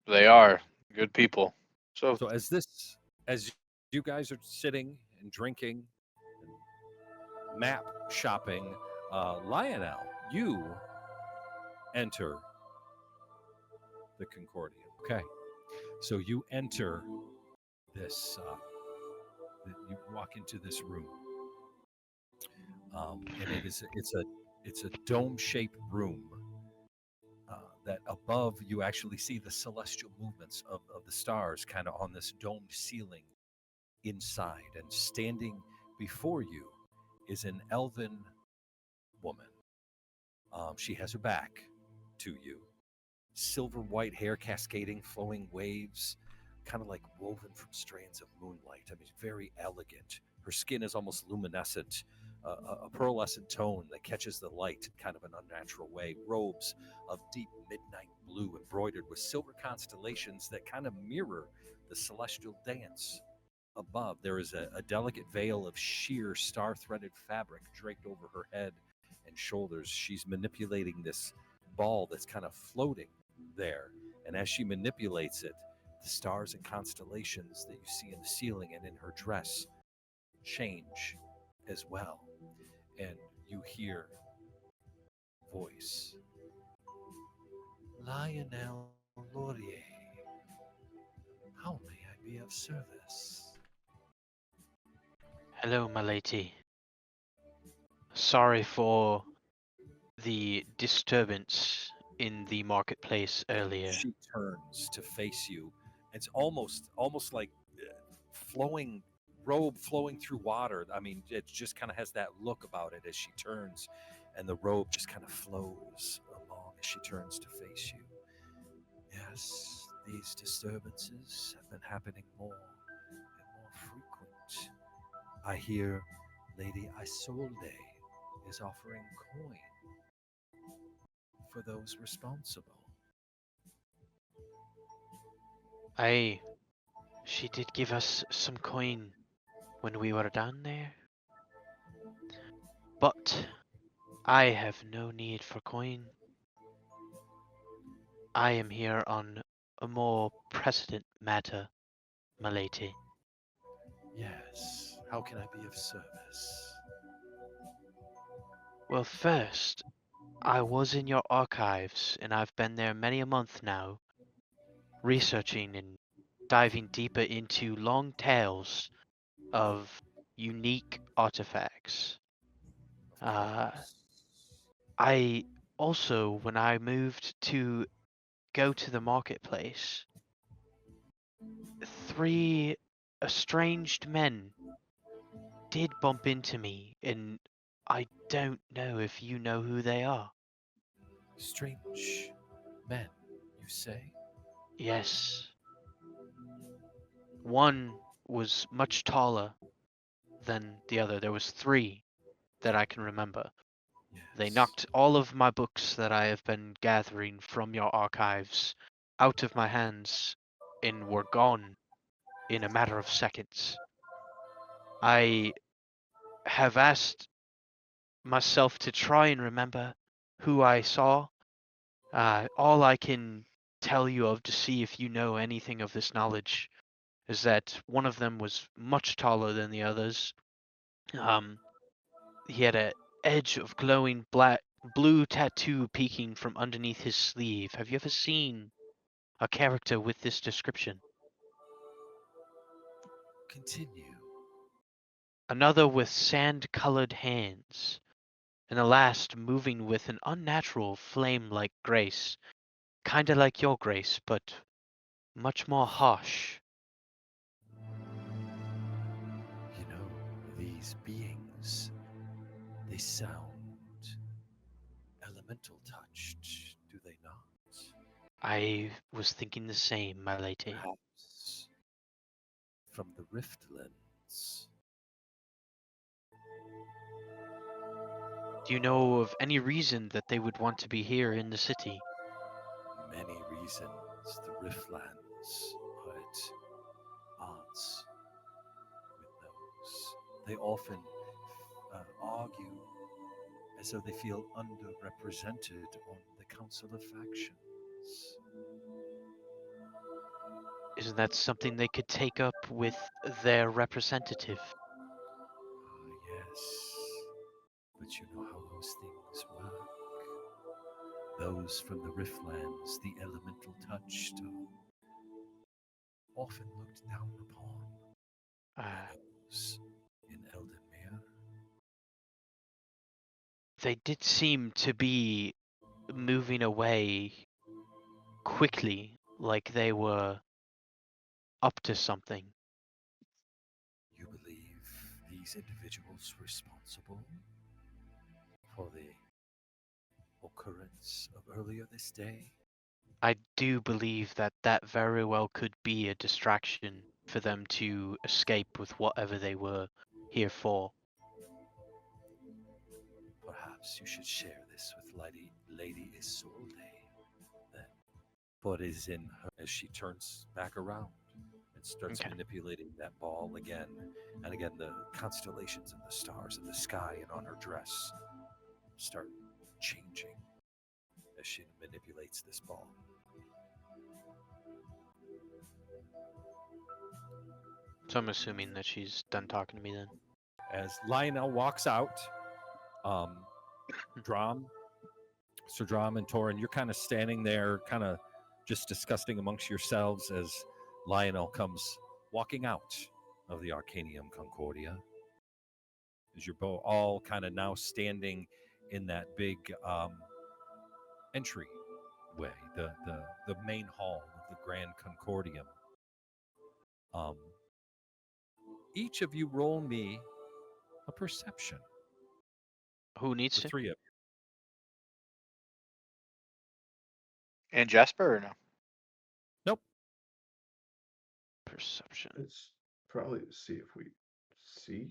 They are good people. So As you guys are sitting and drinking, and map shopping, Lionel, you enter the Concordia. Okay, so you enter this. You walk into this room, and it's a dome-shaped room. That above you actually see the celestial movements of the stars kind of on this domed ceiling inside. And standing before you is an elven woman. She has her back to you. Silver white hair cascading, flowing waves, kind of like woven from strands of moonlight. I mean, very elegant. Her skin is almost luminescent, a pearlescent tone that catches the light in kind of an unnatural way. Robes of deep midnight blue embroidered with silver constellations that kind of mirror the celestial dance. Above, there is a delicate veil of sheer star-threaded fabric draped over her head and shoulders. She's manipulating this ball that's kind of floating there. And as she manipulates it, the stars and constellations that you see in the ceiling and in her dress change as well. And you hear voice. Lionel Laurier, how may I be of service? Hello, my lady. Sorry for the disturbance in the marketplace earlier. She turns to face you. It's almost like flowing robe flowing through water. I mean, it just kind of has that look about it as she turns, and the robe just kind of flows along as she turns to face you. Yes, these disturbances have been happening more and more frequent. I hear Lady Isolde is offering coin for those responsible. She did give us some coin when we were down there. But I have no need for coin. I am here on a more precedent matter, my lady. Yes, how can I be of service? Well, first, I was in your archives, and I've been there many a month now, researching and diving deeper into long tales of unique artifacts. Of course. I also, when I moved to go to the marketplace, 3 estranged men did bump into me, and I don't know if you know who they are. Strange men, you say? Yes. One was much taller than the other. There was 3 that I can remember. They Yes. knocked all of my books that I have been gathering from your archives out of my hands and were gone in a matter of seconds. I have asked myself to try and remember who I saw. All I can tell you of to see if you know anything of this knowledge is that one of them was much taller than the others. Um, he had a edge of glowing black blue tattoo peeking from underneath his sleeve. Have you ever seen a character with this description? Continue. Another with sand-colored hands, and the last moving with an unnatural flame-like grace, kinda like your grace, but much more harsh. You know, these beings, they sound elemental touched, do they not? I was thinking the same, my lady. Perhaps from the Riftlands. Do you know of any reason that they would want to be here in the city? Many reasons the Riftlands are at odds with those. They often argue as though they feel underrepresented on the Council of Factions. Isn't that something they could take up with their representative? Yes, but you know how those things work. Those from the Riftlands, the elemental touched, are often looked down upon Uh, by those in Eldenmere. they did seem to be moving away quickly, like they were up to something. You believe these individuals responsible for the occurrence of earlier this day? I do believe that that very well could be a distraction for them to escape with whatever they were here for. Perhaps you should share this with Lady Isolde, then. For it is in her as she turns back around and starts Okay. manipulating that ball again and again. The constellations and the stars in the sky and on her dress start changing as she manipulates this ball. So I'm assuming that she's done talking to me then. As Lionel walks out, um, Drom, Sir Drom and Torin, you're kind of standing there, kind of just discussing amongst yourselves as Lionel comes walking out of the Arcanium Concordia. As you're both all kind of now standing in that big entry way, the main hall of the Grand Concordium. Each of you roll me a perception. Who needs The to? 3 of you. And Jasper or no? Nope. Perception. Let's probably see if we see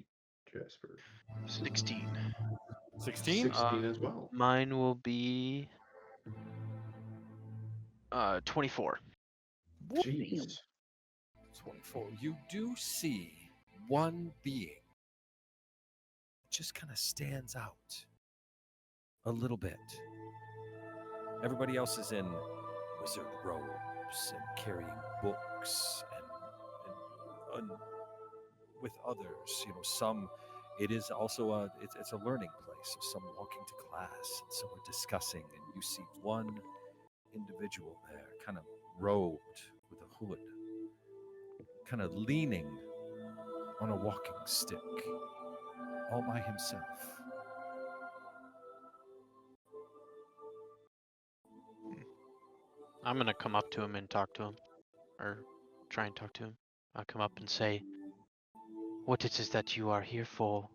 Jasper. 16. 16? 16 as well. Mine will be 24. Jeez. 24. You do see one being just kind of stands out a little bit. Everybody else is in wizard robes and carrying books and with others. You know, some it is also it's a learning place. So some walking to class and some are discussing, and you see one individual there, kind of robed with a hood, kind of leaning on a walking stick, all by himself. I'm gonna come up to him and talk to him, or try and talk to him. I'll come up and say, "What it is that you are here for,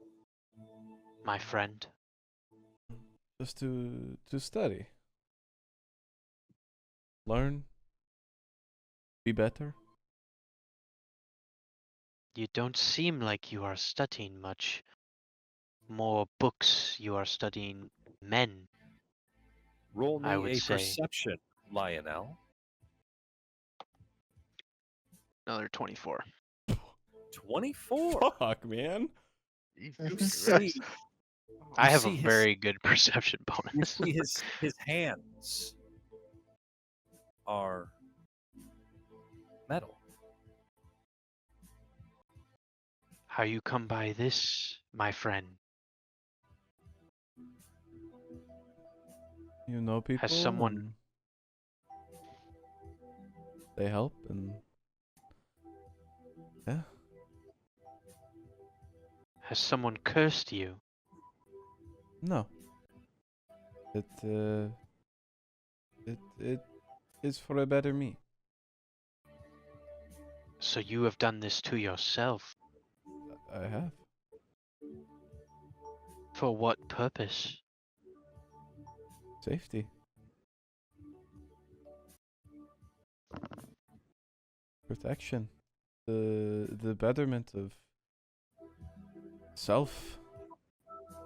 my friend?" Just to study, learn, be better. You don't seem like you are studying much. More books. You are studying men, Roll I me would a say. perception, Lionel. Another 24. 24. Fuck, man. You Jesus see, Christ. I have a see his- very good perception you bonus. see his hands are metal. How you come by this, my friend? You know people. someone- and they help, and yeah. Has someone cursed you? No. It is for a better me. So you have done this to yourself. I have. For what purpose? Safety. Protection. The betterment of self.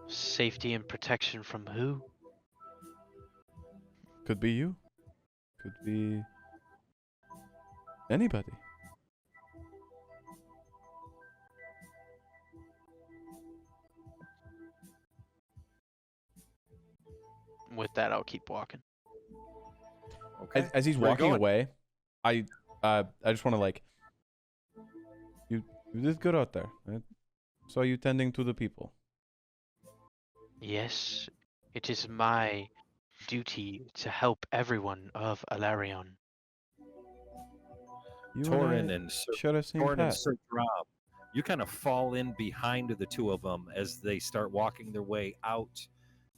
Safety and protection from who? Could be you. Could be anybody. With that, I'll keep walking. Okay. As he's Where you walking going? away, I just want to like you did good out there. I saw you tending to the people. Yes, it is my duty to help everyone of Elarion. You Torin and I and Sir, share the same Torin and path. Sir Drop, you kind of fall in behind the two of them as they start walking their way out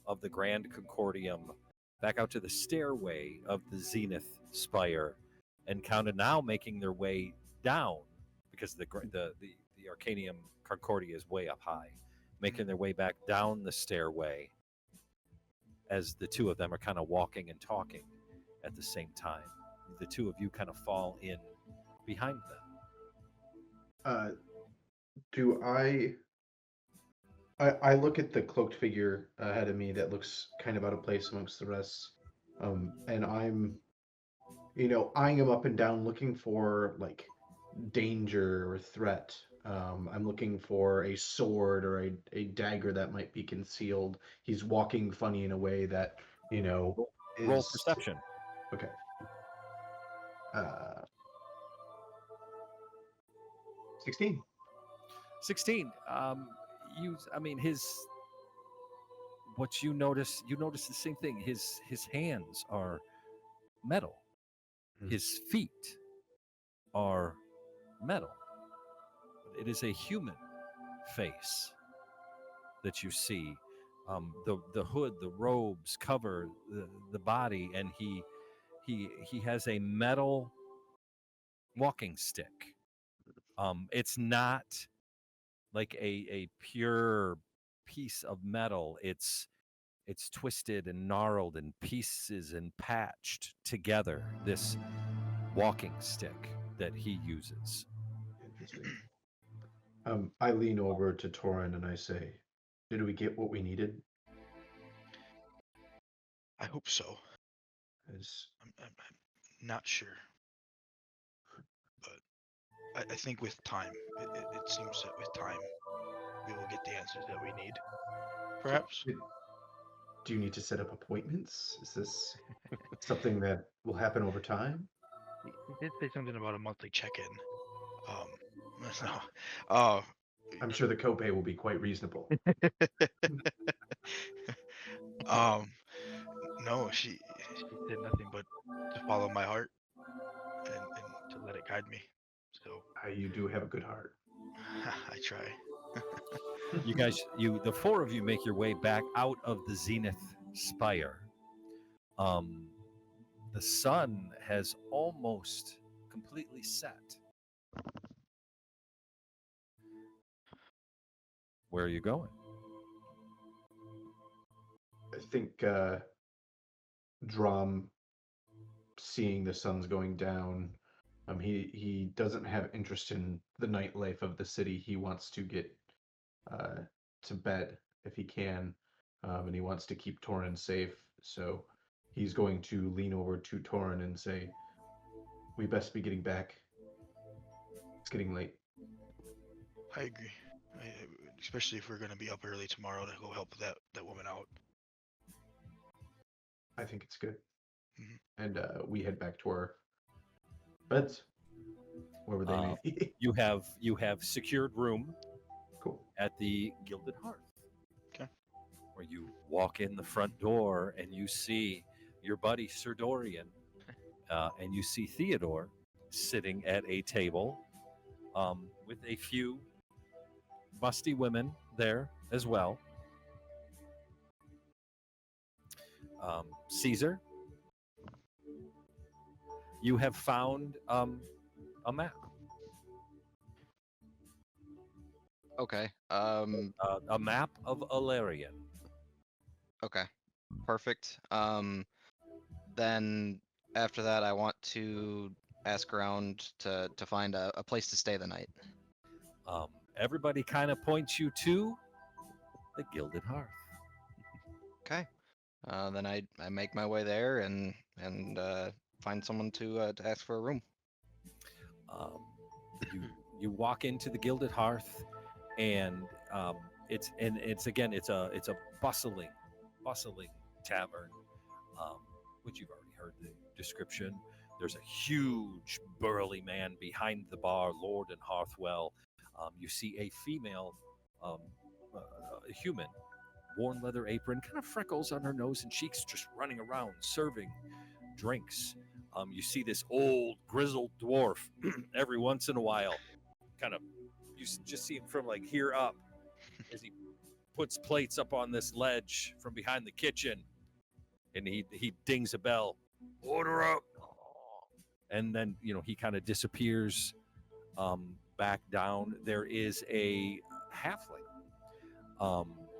of the Grand Concordium, back out to the stairway of the Zenith Spire, and kind of now making their way down because the Arcanium Concordia is way up high, making their way back down the stairway as the two of them are kind of walking and talking at the same time. The two of you kind of fall in behind them. Do I look at the cloaked figure ahead of me that looks kind of out of place amongst the rest, and I'm, eyeing him up and down, looking for like danger or threat. I'm looking for a sword or a dagger that might be concealed. He's walking funny in a way that, Roll is perception. okay. 16. 16. What you notice the same thing. His hands are metal. His feet are metal. It is a human face that you see. The hood, the robes cover the body, and he has a metal walking stick. It's not like a pure piece of metal. It's twisted and gnarled and pieces and patched together. This walking stick that he uses. Interesting. I lean over to Torin and I say, "Did we get what we needed?" I hope so. As I'm not sure. But I think with time, it seems that with time, we will get the answers that we need. Perhaps. Do you need to set up appointments? Is this something that will happen over time? He did say something about a monthly check-in. No. Oh. I'm sure the copay will be quite reasonable. No, she said nothing but to follow my heart and to let it guide me. So You do have a good heart. I try. You guys, the four of you make your way back out of the Zenith Spire. The sun has almost completely set. Where are you going? I think Drum, seeing the sun's going down, he doesn't have interest in the nightlife of the city. He wants to get to bed if he can, and he wants to keep Torin safe. So he's going to lean over to Torin and say, "We best be getting back. It's getting late." I agree. Especially if we're going to be up early tomorrow to go help that woman out. I think it's good. Mhm. And we head back to our beds, wherever they may be. You have secured room Cool. at the Gilded Hearth. Okay. Where you walk in the front door and you see your buddy Sir Dorian, and you see Theodore sitting at a table with a few musty women there as well. Caesar, you have found a map. Okay. A map of Elarion. Okay. Perfect. Then after that, I want to ask around to find a place to stay the night. Everybody kind of points you to the Gilded Hearth. Okay. Then I make my way there and find someone to ask for a room. You walk into the Gilded Hearth, and it's a bustling tavern, which you've already heard the description. There's a huge burly man behind the bar, Lord and Hearthwell. You see a female human, worn leather apron, kind of freckles on her nose and cheeks, just running around serving drinks. You see this old grizzled dwarf every once in a while, kind of, you just see him from like here up as he puts plates up on this ledge from behind the kitchen, and he dings a bell, order up, and then he kind of disappears back down. There is a halfling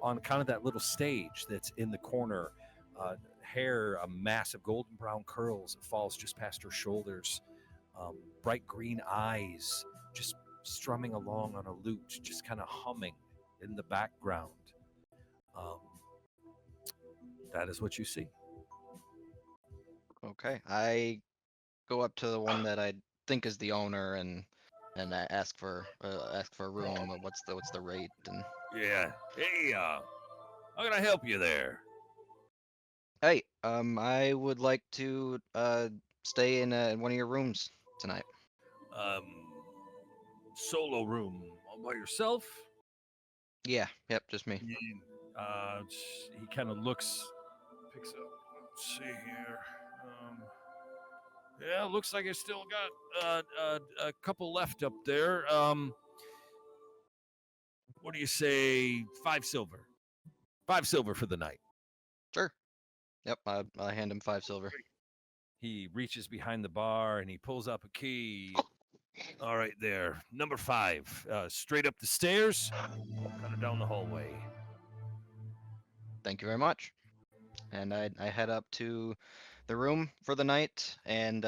on kind of that little stage that's in the corner. Hair, a mass of golden brown curls. It falls just past her shoulders. Bright green eyes, just strumming along on a lute, just kind of humming in the background. That is what you see. Okay. I go up to the one that I think is the owner and I ask for a room. What's the rate? And Yeah. Hey, how can I help you there? hey, I would like to stay in one of your rooms tonight. Solo room all by yourself? Yeah. Yep. Just me. He kind of picks up. Let's see here. Yeah, looks like I still got a couple left up there. What do you say? 5 silver. 5 silver for the night. Sure. Yep. I hand him 5 silver. He reaches behind the bar and he pulls up a key. All right, there. Number 5. Straight up the stairs, kind of down the hallway. Thank you very much. And I head up to the room for the night and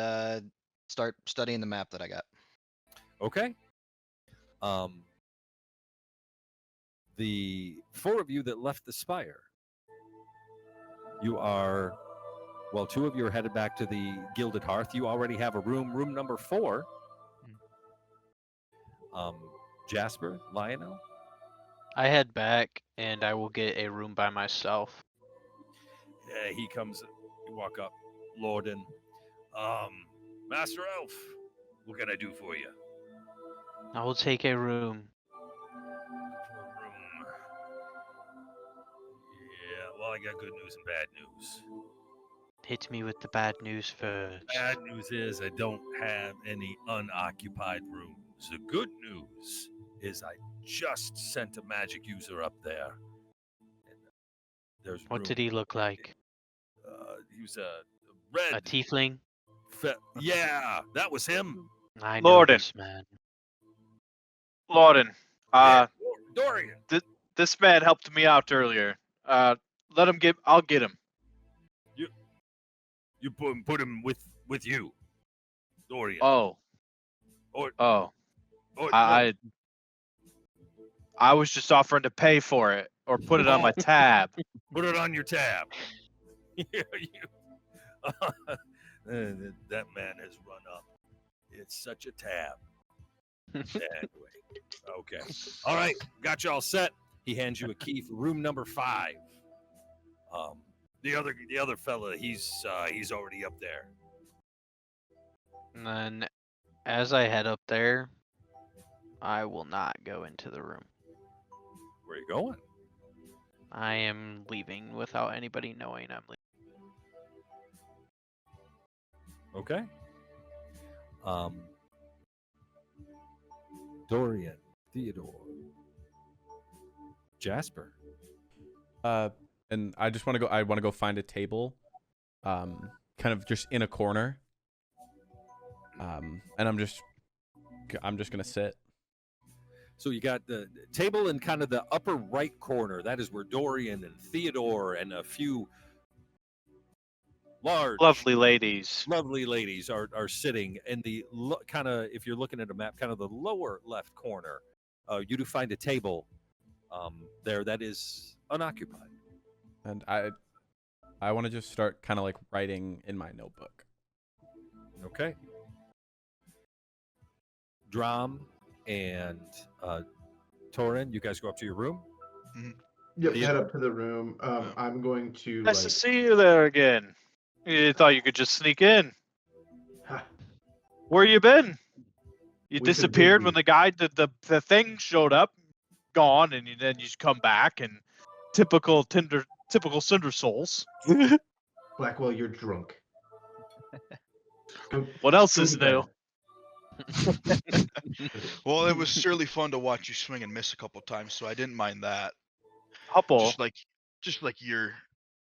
start studying the map that I got. Okay. The 4 of you that left the spire, you are, well, 2 of you are headed back to the Gilded Hearth. You already have a room number 4. Jasper, Lionel? I head back and I will get a room by myself. Yeah, he comes, you walk up, Lorden. Master Elf, what can I do for you? I will take a room. Yeah, well, I got good news and bad news. Hit me with the bad news first. Bad news is I don't have any unoccupied rooms. The good news is I just sent a magic user up there. And there's What did he look like? He was a red. A tiefling. Yeah, that was him. I know Lorden. this man. Lorden, Yeah, Dorian. this man helped me out earlier. Let him get. I'll get him. You put him with you, Dorian. Oh. Or Oh. no. I was just offering to pay for it or put it on my tab. Put it on your tab. Yeah, that man has run up. It's such a tab. Anyway, okay. All right, got you all set. He hands you a key for room number 5. The other fella, he's already up there. And then, as I head up there, I will not go into the room. Where are you going? I am leaving without anybody knowing I'm leaving. Okay. Dorian, Theodore, Jasper. And I just want to go. I want to go find a table, kind of just in a corner. And I'm just gonna sit. So you got the table in kind of the upper right corner. That is where Dorian and Theodore and a few Lovely ladies are sitting in the kind of, if you're looking at a map, kind of the lower left corner. You do find a table there that is unoccupied. And I want to just start kind of like writing in my notebook. Okay. Drom and Torin, you guys go up to your room. Yep, Theodore? head up to the room. I'm going to Nice to see you there again. You thought you could just sneak in. Ha, Where you been? You We've been disappeared when busy. the guy, the thing showed up, gone, and then you just come back and typical Cinder Souls. Blackwell, you're drunk. Go, What else go is to new? bed. Well, it was surely fun to watch you swing and miss a couple times, so I didn't mind that. Couple. Just like your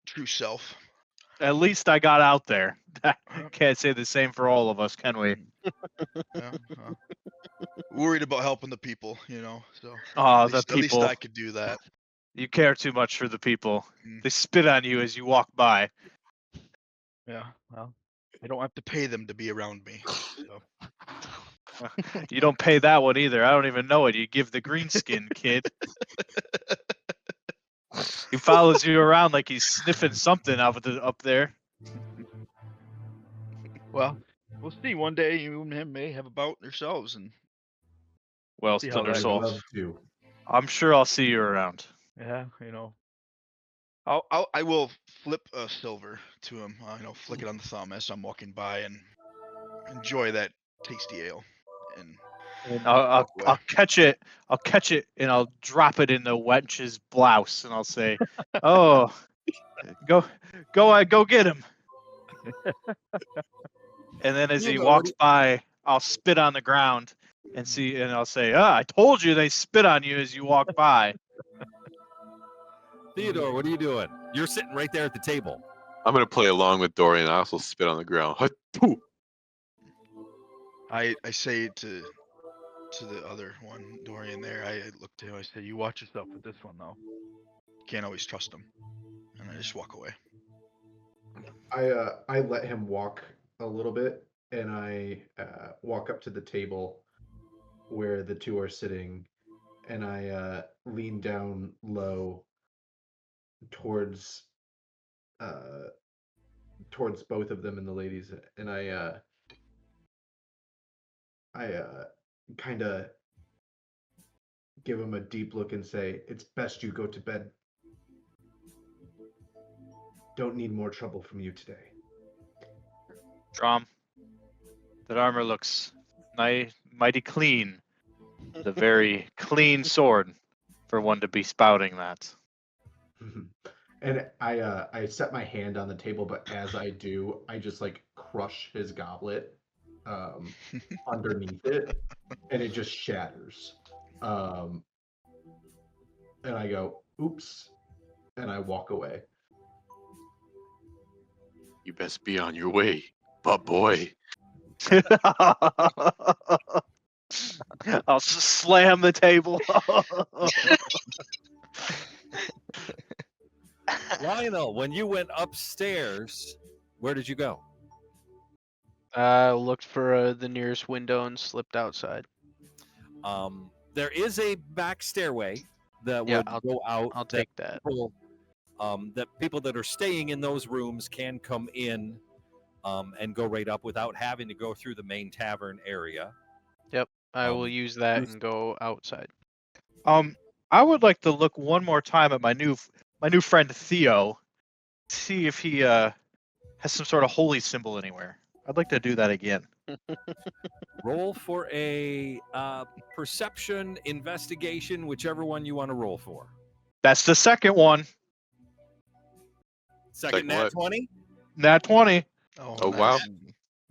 true self. At least I got out there. Can't say the same for all of us, can we? Yeah, worried about helping the people, So Oh, at least people. I could do that. You care too much for the people. Mm. They spit on you as you walk by. Yeah, well, I don't have to pay them to be around me. So. You don't pay that one either. I don't even know it. You give the green skin kid. He follows you around like he's sniffing something up there. Well, we'll see. One day you and him may have a bout yourselves, and Well, see how Thunder that I'd Soul, goes. love to. I'm sure I'll see you around. Yeah, I will flip a silver to him. Flick it on the thumb as I'm walking by and enjoy that tasty ale. And I'll walk away. catch it. I'll catch it and I'll drop it in the wench's blouse and I'll say, "Oh, go get him." And then as he walks by, I'll spit on the ground and I'll say, "I told you they spit on you as you walk by." Theodore, what are you doing? You're sitting right there at the table. I'm gonna play along with Dorian. I also spit on the ground. Hut-poo! I say to the other one, Dorian there, I look to him, I say, "You watch yourself with this one, though. Can't always trust him." And I just walk away. I let him walk a little bit, and I walk up to the table where the two are sitting, and I lean down low towards both of them and the ladies, and I kind of give him a deep look and say, "It's best you go to bed. Don't need more trouble from you today." Drum. That armor looks mighty clean. The very clean sword for one to be spouting that. And I set my hand on the table, but as I do, I just like crush his goblet underneath it, and it just shatters. And I go, "Oops," and I walk away. You best be on your way, but boy. I'll just slam the table. Lionel, when you went upstairs, where did you go? Looked for the nearest window and slipped outside. There is a back stairway that Yeah, would go out. I'll take that. People that are staying in those rooms can come in and go right up without having to go through the main tavern area. Yep, I will Um, use that use- and go outside. I would like to look one more time at my new friend Theo, see if he has some sort of holy symbol anywhere. I'd like to do that again. Roll for a perception, investigation, whichever one you want to roll for. That's the second one. Second Second nat what? 20. Nat 20. Oh, wow.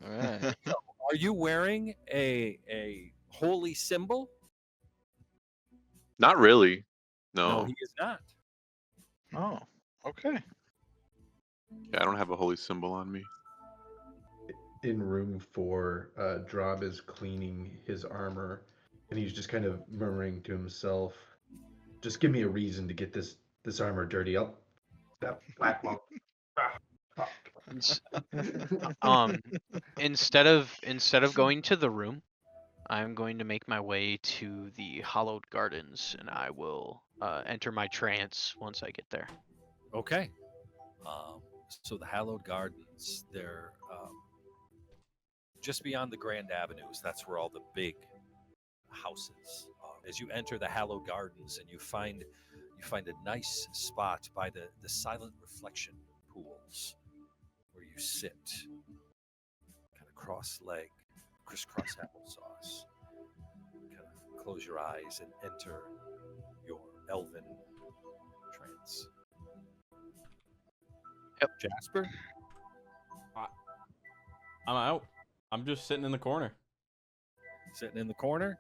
All right. Are you wearing a holy symbol? Not really. No, No. he is not. Oh, okay. Yeah, I don't have a holy symbol on me. In room 4, Drob is cleaning his armor, and he's just kind of murmuring to himself, "Just give me a reason to get this armor dirty. That black monk." Instead of going to the room, I'm going to make my way to the hallowed gardens, and I will enter my trance once I get there. Okay. So the hallowed gardens, they're just beyond the grand avenues. That's where all the big houses are. As you enter the hallowed gardens, and you find a nice spot by the silent reflection pools where you sit, kind of cross-legged, crisscross applesauce. Kind of close your eyes and enter your elven trance. Yep. Jasper? I'm out. I'm just sitting in the corner. Sitting in the corner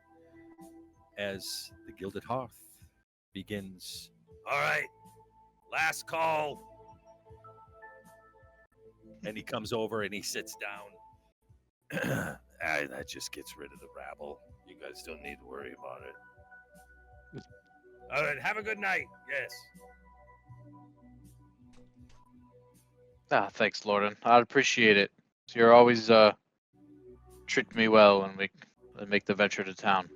as the Gilded Hearth begins. All right, last call. And he comes over and he sits down. That just gets rid of the rabble. You guys don't need to worry about it. All right, have a good night. Yes. Thanks, Lorden. I'd appreciate it. You're always treat me well when we make the venture to town.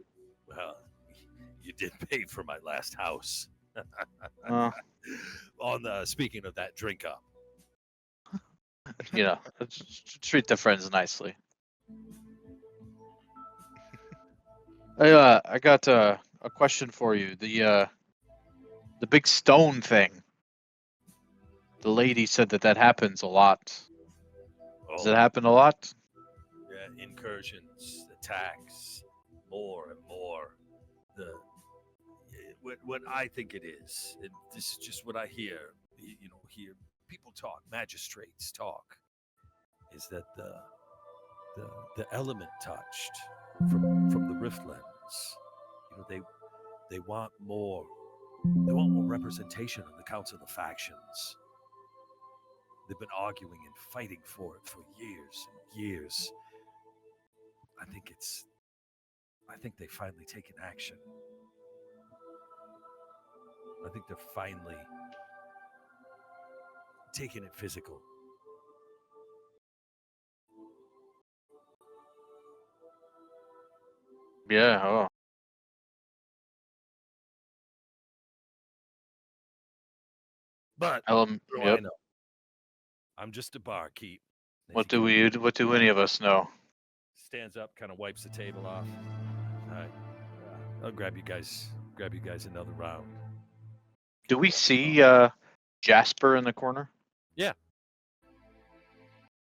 Well, you did pay for my last house. Uh, Speaking of that, drink up. treat the friends nicely. I got a question for you. The big stone thing. The lady said that happens a lot. Does it happen a lot? Yeah, incursions, attacks, more and more. What I think it is, and this is just what I hear. Hear people talk, magistrates talk, is that the element touched from the Riftlands. They want more. They want more representation of the Council of Factions. They've been arguing and fighting for it for years and years. I think they've finally taken action. I think they're finally taking it physical. Yeah. Oh. But Yep. I know. I'm just a barkeep. What do any of us know? Stands up, kind of wipes the table off. All right. I'll grab you guys another round. Do we see Jasper in the corner? Yeah.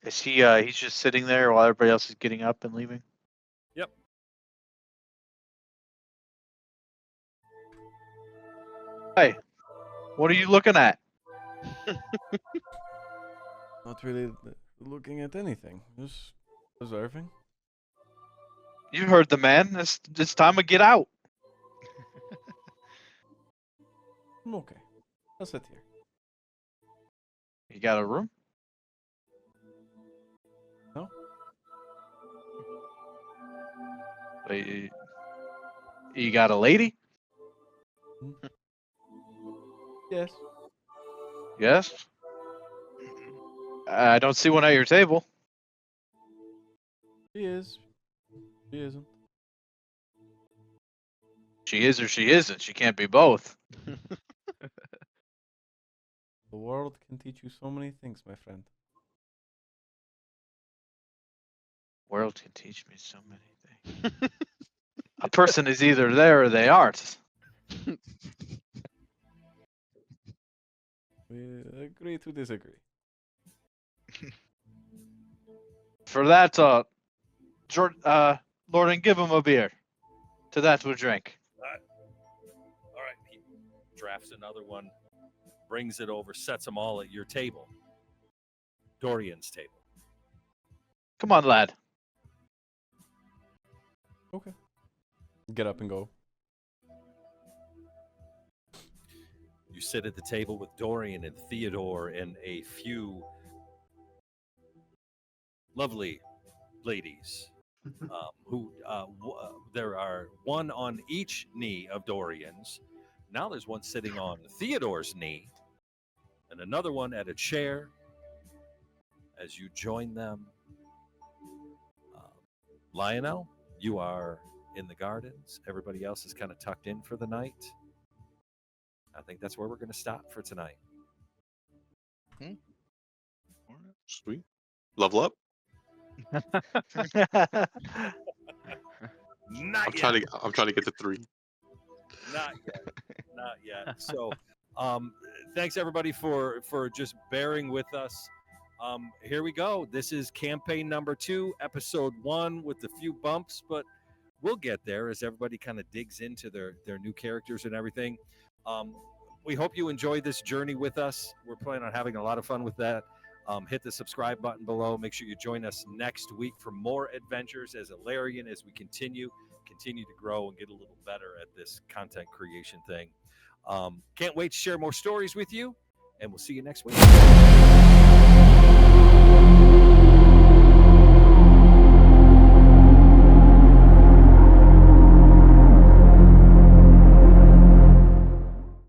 Is he? He's just sitting there while everybody else is getting up and leaving. Yep. Hey, what are you looking at? Not really looking at anything. Just observing. You heard the man. It's time to get out. I'm okay. I'll sit here. You got a room? Wait, you got a lady? Yes. Yes. I don't see one at your table. She is. She isn't. She is or she isn't. She can't be both. The world can teach you so many things, my friend. World can teach me so many things. A person is either there or they aren't. We agree to disagree. For that, Lorden, give him a beer. To that we'll drink. All right. He drafts another one, brings it over, sets them all at your table. Dorian's table. Come on, lad. Okay. Get up and go. You sit at the table with Dorian and Theodore and a few lovely ladies who there are one on each knee of Dorian's. Now there's one sitting on Theodore's knee and another one at a chair. As you join them, Lionel, you are in the gardens. Everybody else is kind of tucked in for the night. I think that's where we're going to stop for tonight. Sweet. Level up. Not I'm yet. trying to get to 3. Not yet. Not yet. So, thanks everybody for just bearing with us. Here we go. This is campaign number 2, episode 1, with a few bumps, but we'll get there as everybody kind of digs into their new characters and everything. We hope you enjoy this journey with us. We're planning on having a lot of fun with that. Hit the subscribe button below. Make sure you join us next week for more adventures as Elarion, as we continue to grow and get a little better at this content creation thing. Can't wait to share more stories with you, and we'll see you next week.